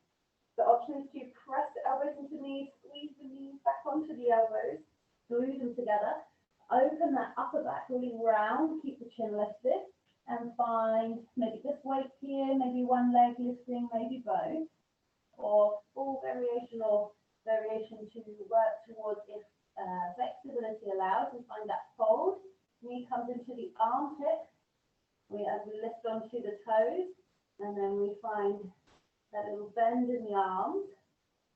Speaker 1: The option is to press the elbows into knees, squeeze the knees back onto the elbows, glue them together, open that upper back really round, keep the chin lifted, and find maybe just weight here, maybe one leg lifting, maybe both, or full variation or variation to work towards if flexibility allows. We find that fold, knee comes into the armpit, as we lift onto the toes, and then we find that little bend in the arms.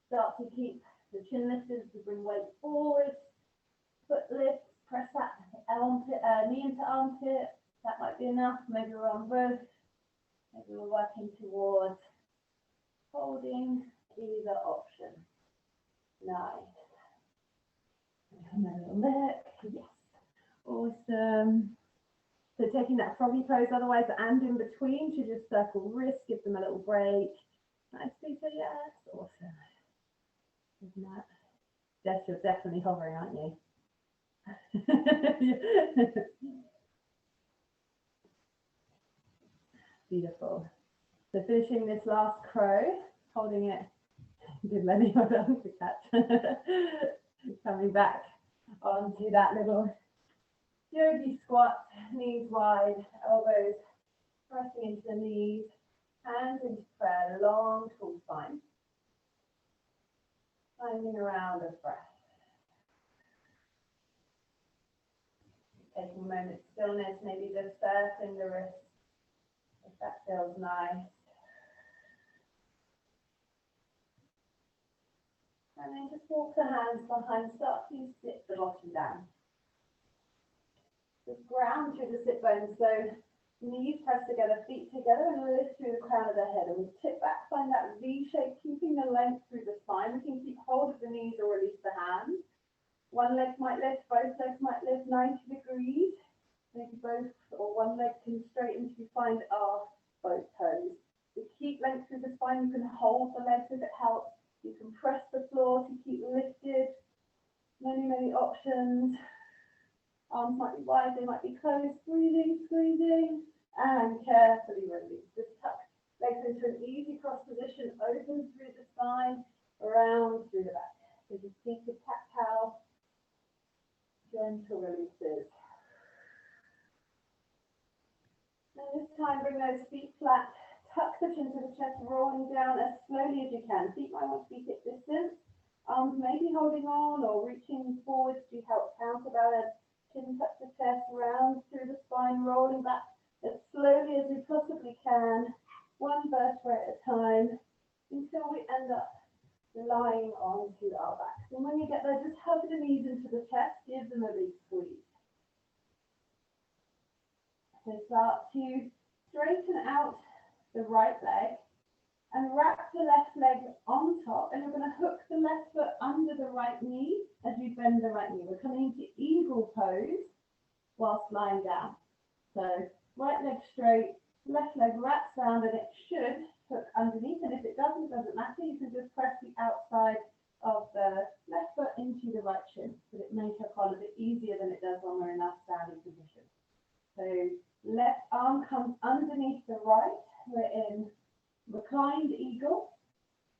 Speaker 1: Start to keep the chin lifted to bring weight forward. Foot lifts, press that armpit, knee into armpit. That might be enough. Maybe we're on both. Maybe we're working towards holding either option. Nice. Come a little bit. Yes. Awesome. So taking that froggy pose, otherwise, and in between, to just circle wrists, give them a little break. Nice, Peter, yes. Awesome. Isn't that? Jess, you're definitely hovering, aren't you? Beautiful. So finishing this last crow, holding it. Good, Lenny, hold on to catch. Coming back onto that little yogi squat, knees wide, elbows pressing into the knees, hands into prayer, long tall spine. Finding a round of breath. Taking a moment's stillness, maybe just circling the wrists, if that feels nice. And then just walk the hands behind, start to sit the bottom down. Just ground through the sit bones, so knees press together, feet together, and lift through the crown of the head. And we tip back, find that V shape, keeping the length through the spine. We can keep hold of the knees or release the hands. One leg might lift, both legs might lift 90 degrees. Maybe both or one leg can straighten to find our both toes. We keep length through the spine. You can hold the legs if it helps. You can press the floor to keep lifted. Many options. Arms might be wide, they might be closed. Breathing, squeezing, and carefully release. Just tuck legs into an easy cross position, open through the spine, around through the back. So just seated cat-cow, gentle releases. And this time bring those feet flat, tuck the chin to the chest, rolling down as slowly as you can. Feet might want to be hip distance. Arms maybe holding on or reaching forwards to help counterbalance. Chin touch the chest, round through the spine, rolling back as slowly as we possibly can, one vertebra at a time, until we end up lying onto our backs. And when you get there, just hug the knees into the chest, give them a big squeeze. So start to straighten out the right leg and wrap the left leg on top, and you're going to hook the left foot under the right knee as you bend the right knee. We're coming into eagle pose whilst lying down. So right leg straight, left leg wraps around, and it should hook underneath, and if it doesn't matter, you can just press the outside of the left foot into the right shin, but it makes your collar a bit easier than it does when we're in our standing position. So left arm comes underneath the right, we're in reclined eagle.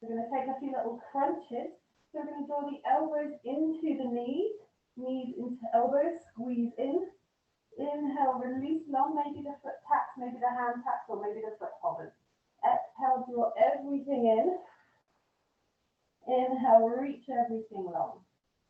Speaker 1: We're going to take a few little crunches. So we're going to draw the elbows into the knees into elbows, squeeze in. Inhale, release long, maybe the foot taps, maybe the hand taps, or maybe the foot hovers. Exhale, draw everything in. Inhale, reach everything long.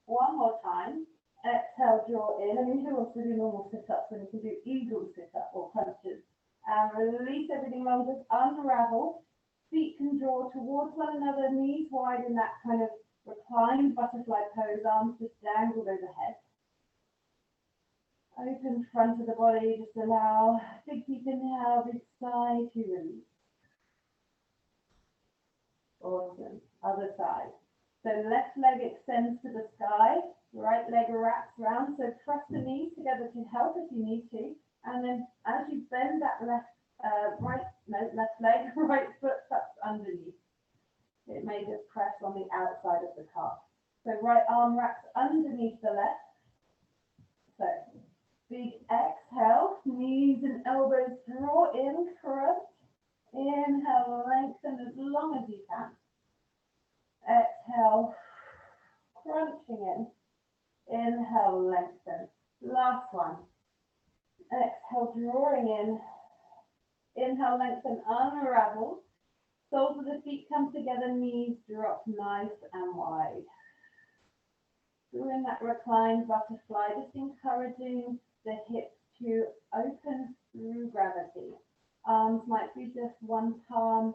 Speaker 1: One more time. Exhale, draw in. I mean, who wants to do normal sit-ups when you can do eagle sit-up or crunches? And release everything long, just unravel. Feet can draw towards one another, knees wide in that kind of reclined butterfly pose, arms just dangled overhead. Open front of the body, just allow big deep inhale, big sigh to release. Awesome. Other side. So left leg extends to the sky, right leg wraps round, so press the knees together to help if you need to. And then as you bend that left leg, right foot tucks underneath. It may just press on the outside of the calf. So right arm wraps underneath the left. So big exhale, knees and elbows draw in, crunch. Inhale, lengthen as long as you can. Exhale, crunching in. Inhale, lengthen. Last one. Exhale, drawing in. Inhale, lengthen, unravel. Soles of the feet come together, knees drop nice and wide. Doing that reclined butterfly, just encouraging the hips to open through gravity. Arms might be just one palm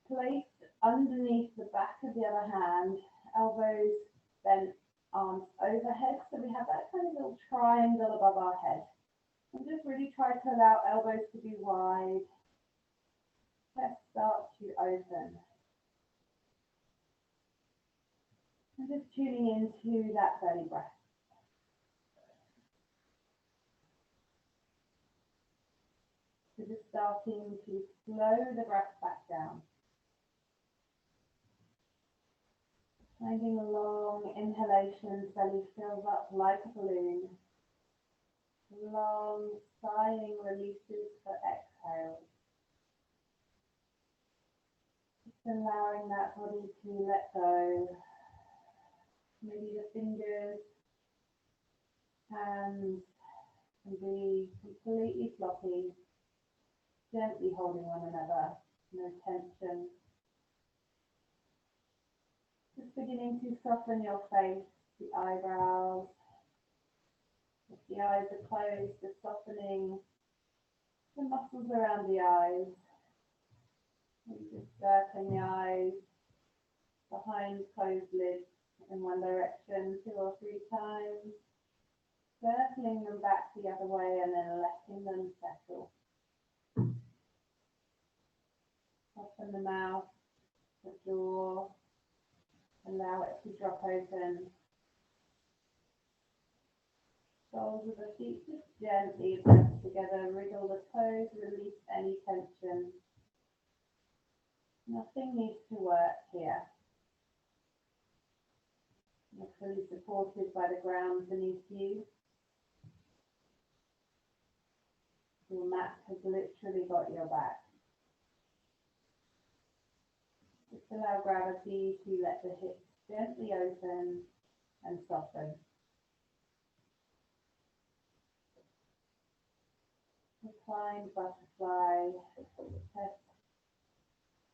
Speaker 1: placed underneath the back of the other hand, elbows bent, arms overhead. So we have that kind of little triangle above our head. And just really try to allow elbows to be wide. Chest start to open. And just tuning into that belly breath. So just starting to slow the breath back down. Finding a long inhalation, belly fills up like a balloon. Long sighing releases for exhale. Just allowing that body to let go. Maybe the fingers, hands can be completely floppy, gently holding one another, no tension. Just beginning to soften your face, the eyebrows. If the eyes are closed, just softening the muscles around the eyes. Maybe just circling the eyes behind closed lids in one direction 2 or 3 times. Circling them back the other way and then letting them settle. Open the mouth, the jaw. Allow it to drop open. Soles of the feet just gently press together, wriggle the toes, release any tension. Nothing needs to work here. You're fully supported by the ground beneath you. Your mat has literally got your back. Just allow gravity to let the hips gently open and soften. Reclined butterfly. Let's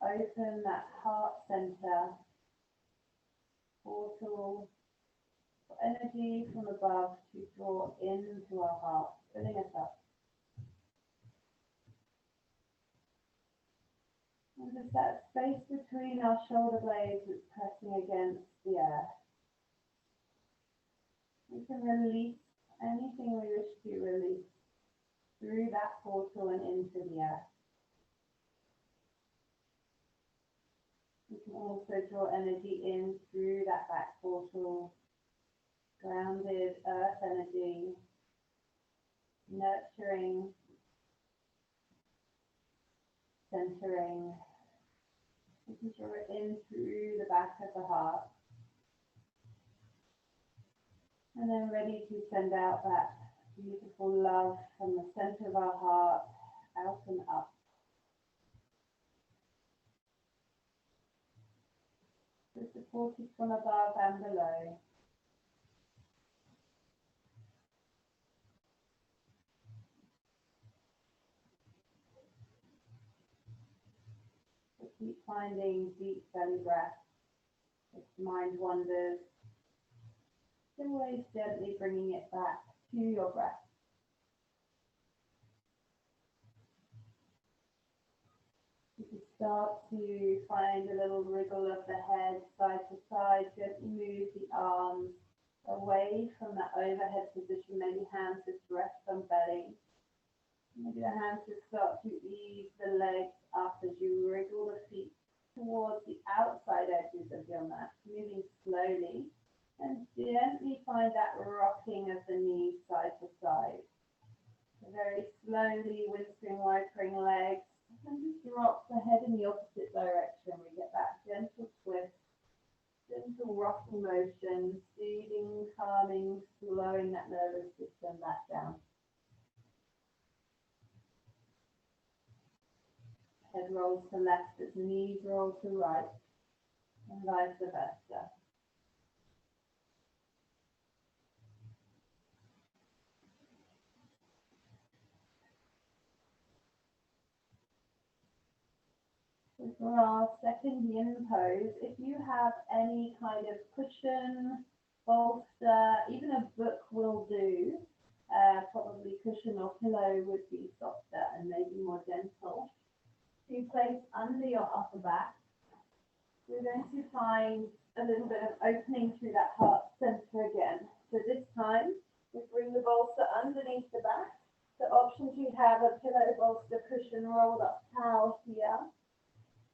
Speaker 1: open that heart center portal for energy from above to draw into our heart, filling us up. And just that space between our shoulder blades is pressing against the earth. We can release anything we wish to release through that portal and into the earth. We can also draw energy in through that back portal, grounded earth energy, nurturing, centering. We can draw it in through the back of the heart. And then ready to send out that beautiful love from the center of our heart, out and up. So supported from above and below. So keep finding deep belly breath. If mind wanders, always gently bringing it back to your breath. You can start to find a little wriggle of the head side to side, gently move the arms away from that overhead position, maybe hands just rest on belly. Maybe the hands just start to ease the legs up as you wriggle the feet towards the outside edges of your mat, moving slowly, and gently find that rocking of the knees side to side. So very slowly, wincing, wipering legs, and just drop the head in the opposite direction. We get that gentle twist, gentle rocking motion, soothing, calming, slowing that nervous system back down. Head rolls to left as knees roll to right, and vice versa. So for our second yin pose, if you have any kind of cushion, bolster, even a book will do. Probably cushion or pillow would be softer and maybe more gentle. You place under your upper back. We're going to find a little bit of opening through that heart center again. So this time, we bring the bolster underneath the back. The options we have a pillow, bolster, cushion, rolled up towel here.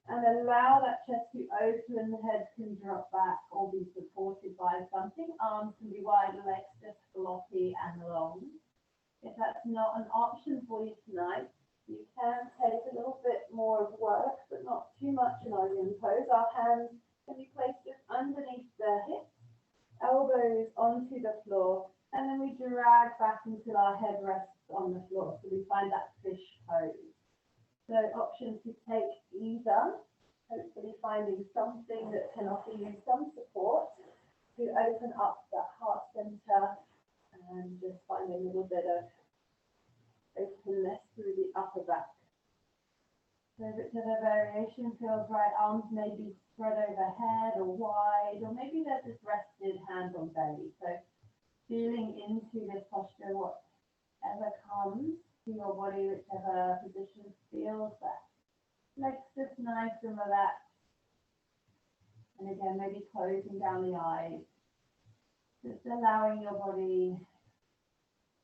Speaker 1: And allow that chest to open, the head can drop back or be supported by something. Arms can be wide, legs just floppy and long. If that's not an option for you tonight, you can take a little bit more of work, but not too much in our yin pose. Our hands can be placed just underneath the hips, elbows onto the floor, and then we drag back until our head rests on the floor. So we find that fish pose. So options to take either, hopefully finding something that can offer you some support to open up that heart center and just find a little bit of openness through the upper back. So whichever variation feels right, arms may be spread overhead or wide, or maybe they're just rested, hands on belly. So feeling into this posture, whatever comes to your body, whichever position feels best. Legs just nice and relaxed. And again, maybe closing down the eyes. Just allowing your body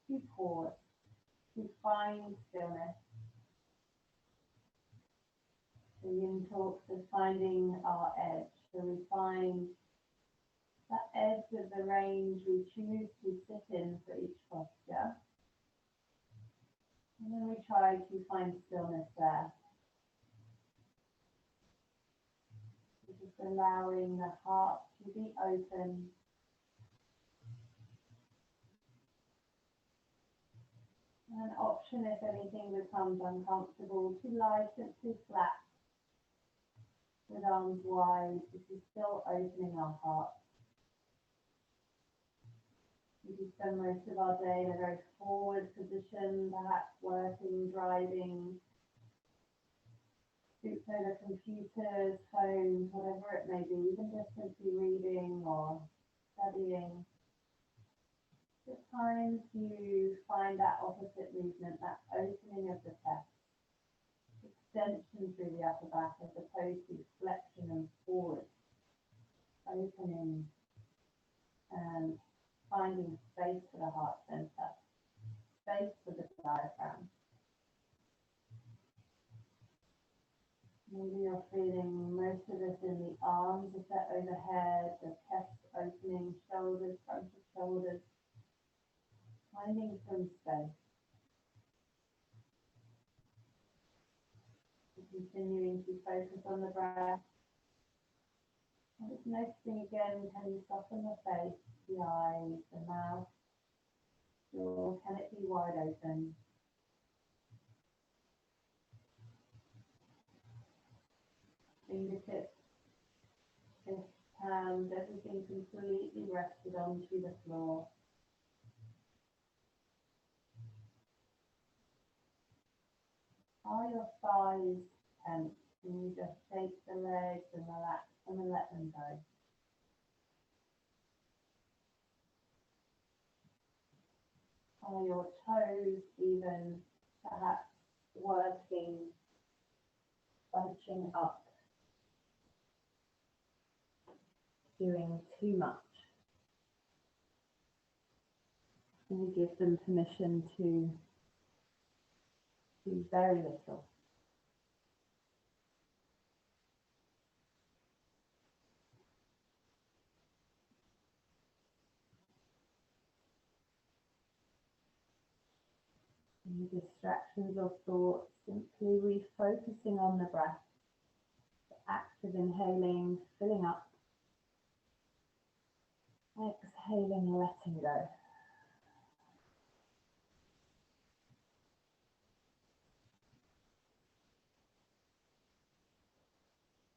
Speaker 1: to pause, to find stillness. The yin talks of finding our edge. So we find that edge of the range we choose to sit in for each posture. And then we try to find stillness there. Just allowing the heart to be open. And an option, if anything becomes uncomfortable, to lie simply flat. with arms wide. This is still opening our heart. We do spend most of our day in a very forward position, perhaps working, driving, stooped over computers, phones, whatever it may be, even just simply reading or studying. At times you find that opposite movement, that opening of the chest, extension through the upper back as opposed to flexion and forward, opening and finding space for the heart center, space for the diaphragm. Maybe you're feeling most of this in the arms if they're overhead, the chest opening, shoulders, front of shoulders, finding some space. Continuing to focus on the breath. And just noticing again, can you soften the face, the eyes, the mouth, jaw, can it be wide open? Fingertips, fists, hands, everything completely rested onto the floor. Are your thighs tense? Can you just shake the legs and relax them and let them go? Are your toes even perhaps working, bunching up, doing too much? And you give them permission to do very little. Any distractions or thoughts, simply refocusing on the breath. Active inhaling, filling up. Exhaling, letting go.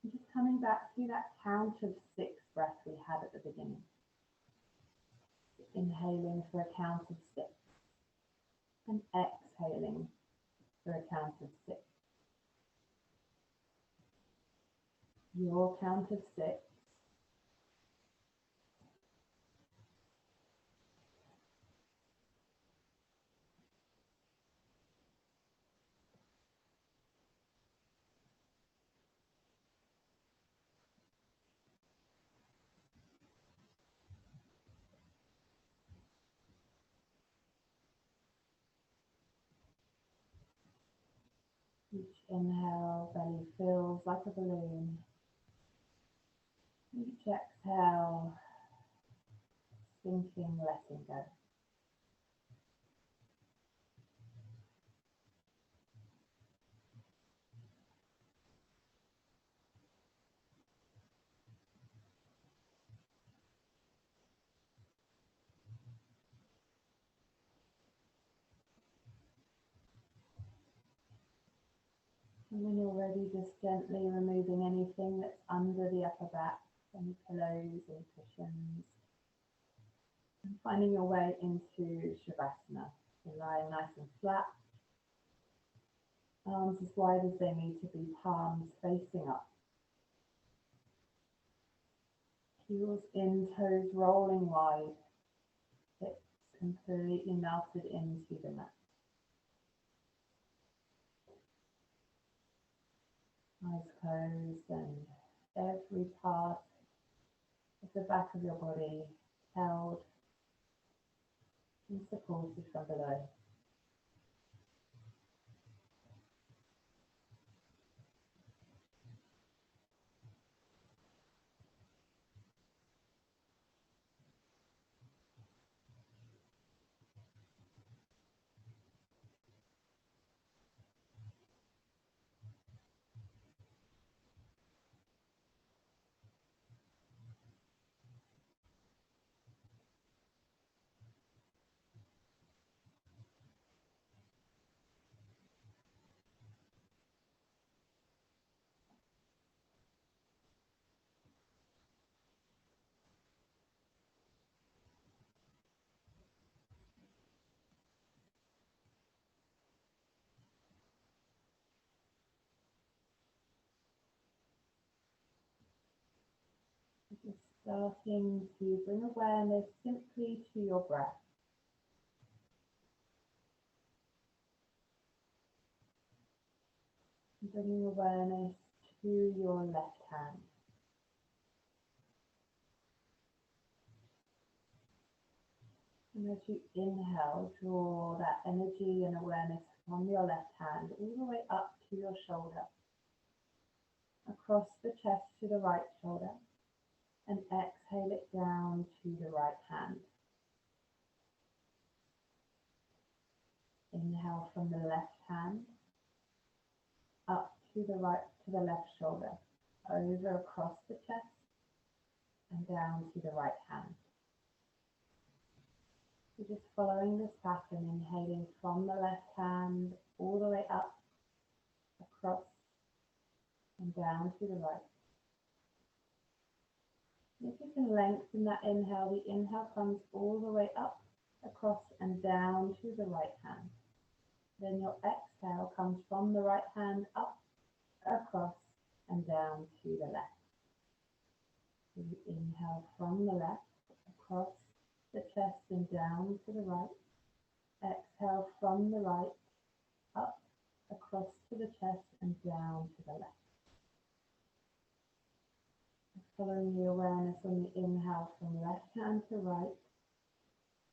Speaker 1: And just coming back to that count of 6 breath we had at the beginning. Inhaling for a count of 6 and exhaling for a count of 6. Your count of 6. Each inhale, belly fills like a balloon. Each exhale, sinking, letting go. And when you're ready, just gently removing anything that's under the upper back, any pillows or cushions. And finding your way into Shavasana. So lying nice and flat. Arms as wide as they need to be, palms facing up. Heels in, toes rolling wide. Hips completely melted into the mat. Eyes closed and every part of the back of your body held and supported from below. Starting to bring awareness simply to your breath. Bringing awareness to your left hand. And as you inhale, draw that energy and awareness from your left hand all the way up to your shoulder, across the chest to the right shoulder, and exhale it down to the right hand. Inhale from the left hand, up to the right, to the left shoulder, over across the chest, and down to the right hand. So just following this pattern, inhaling from the left hand all the way up, across, and down to the right. If you can lengthen that inhale, the inhale comes all the way up, across, and down to the right hand. Then your exhale comes from the right hand up, across, and down to the left. So you inhale from the left, across the chest and down to the right. Exhale from the right, up, across to the chest and down to the left. Following the awareness on the inhale from left hand to right.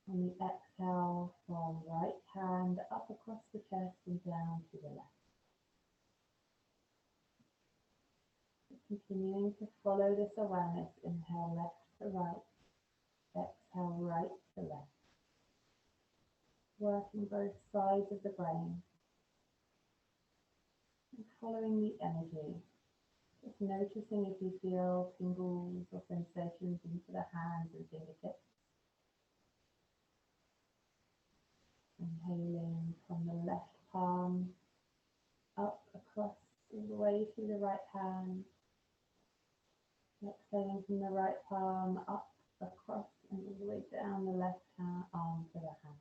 Speaker 1: On the exhale from right hand up across the chest and down to the left. Continuing to follow this awareness, inhale left to right, exhale right to left. Working both sides of the brain and following the energy. Just noticing if you feel tingles or sensations into the hands and fingertips. Inhaling from the left palm up across all the way to the right hand. Exhaling from the right palm up, across, and all the way down the left arm to the hand.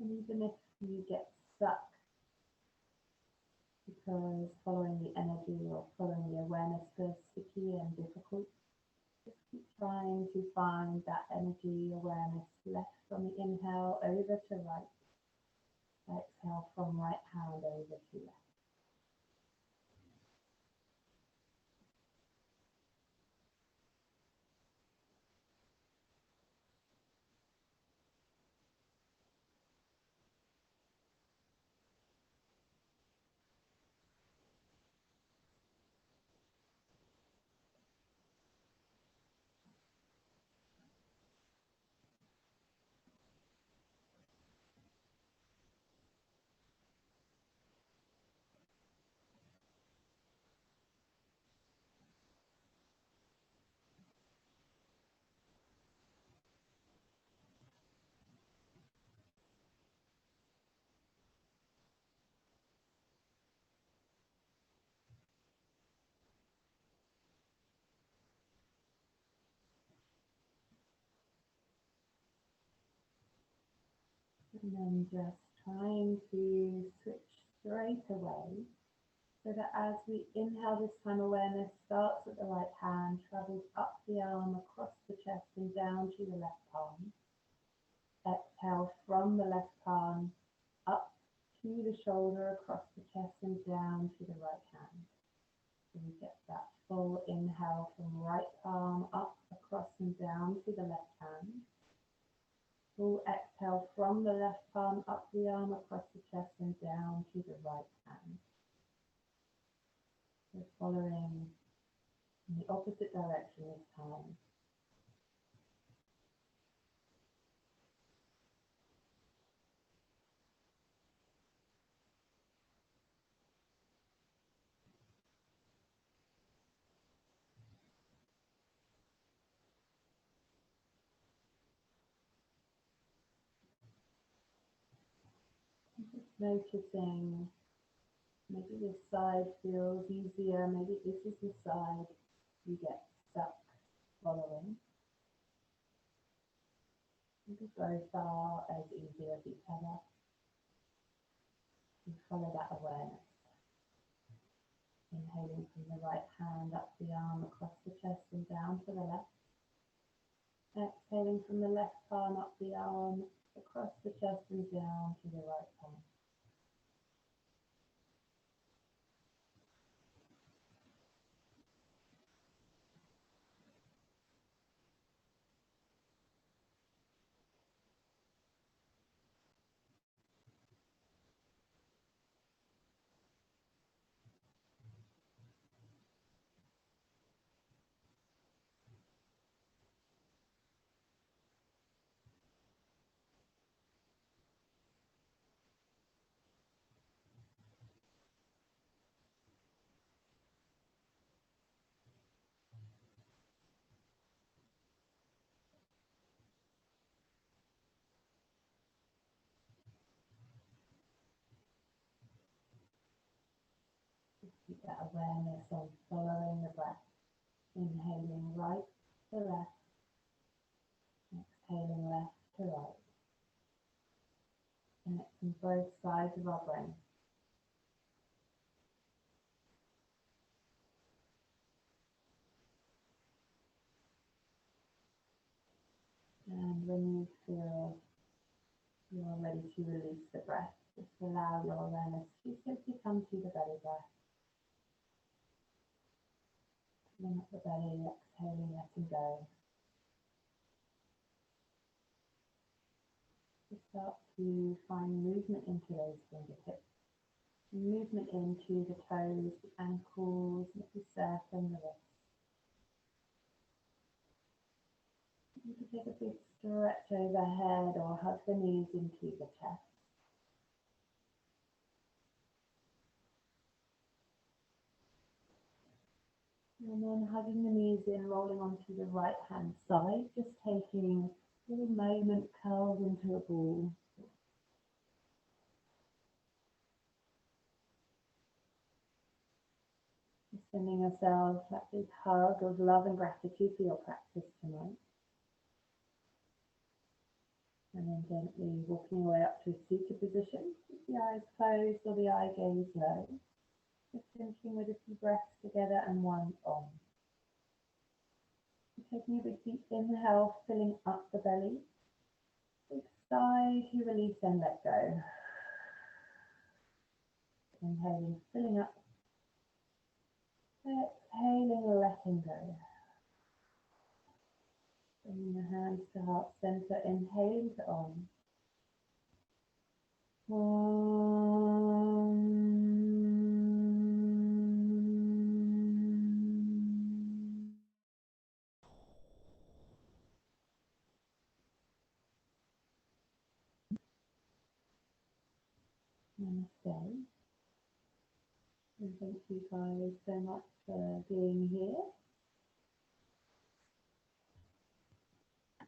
Speaker 1: And even if you get stuck because following the energy or following the awareness feels sticky and difficult, just keep trying to find that energy awareness left from the inhale over to right. Exhale from right hand over to left. And then just trying to switch straight away so that as we inhale this time, awareness starts at the right hand, travels up the arm, across the chest and down to the left palm. Exhale from the left palm, up to the shoulder, across the chest and down to the right hand. So we get that full inhale from right palm, up, across and down to the left hand. Full exhale from the left palm, up the arm, across the chest and down to the right hand. So following in the opposite direction this time. Just noticing maybe this side feels easier, maybe this is the side you get stuck following. And because both are as easy as each other. You follow that awareness. Inhaling from the right hand up the arm across the chest and down to the left. Exhaling from the left palm up the arm across the chest and down to the right palm. Keep that awareness on following the breath. Inhaling right to left. Exhaling left to right. Connecting both sides of our brain. And when you feel you're ready to release the breath, just allow your awareness to simply come to the belly breath. Filling up the belly, exhaling, letting go. Just start to find movement into those fingertips. Movement into the toes, the ankles, the surf and the wrists. You can take a big stretch overhead or hug the knees into the chest. And then hugging the knees in, rolling onto the right hand side, just taking a little moment curled into a ball. Just sending ourselves that big hug of love and gratitude for your practice tonight. And then gently walking your way up to a seated position, with the eyes closed or the eye gaze low. Just finishing with a few breaths together and one on. Taking a big deep inhale, filling up the belly. Big sigh to release and let go. Inhaling, filling up. Exhaling, letting go. Bringing the hands to heart center, inhaling to on. Namaste. And thank you guys so much for being here.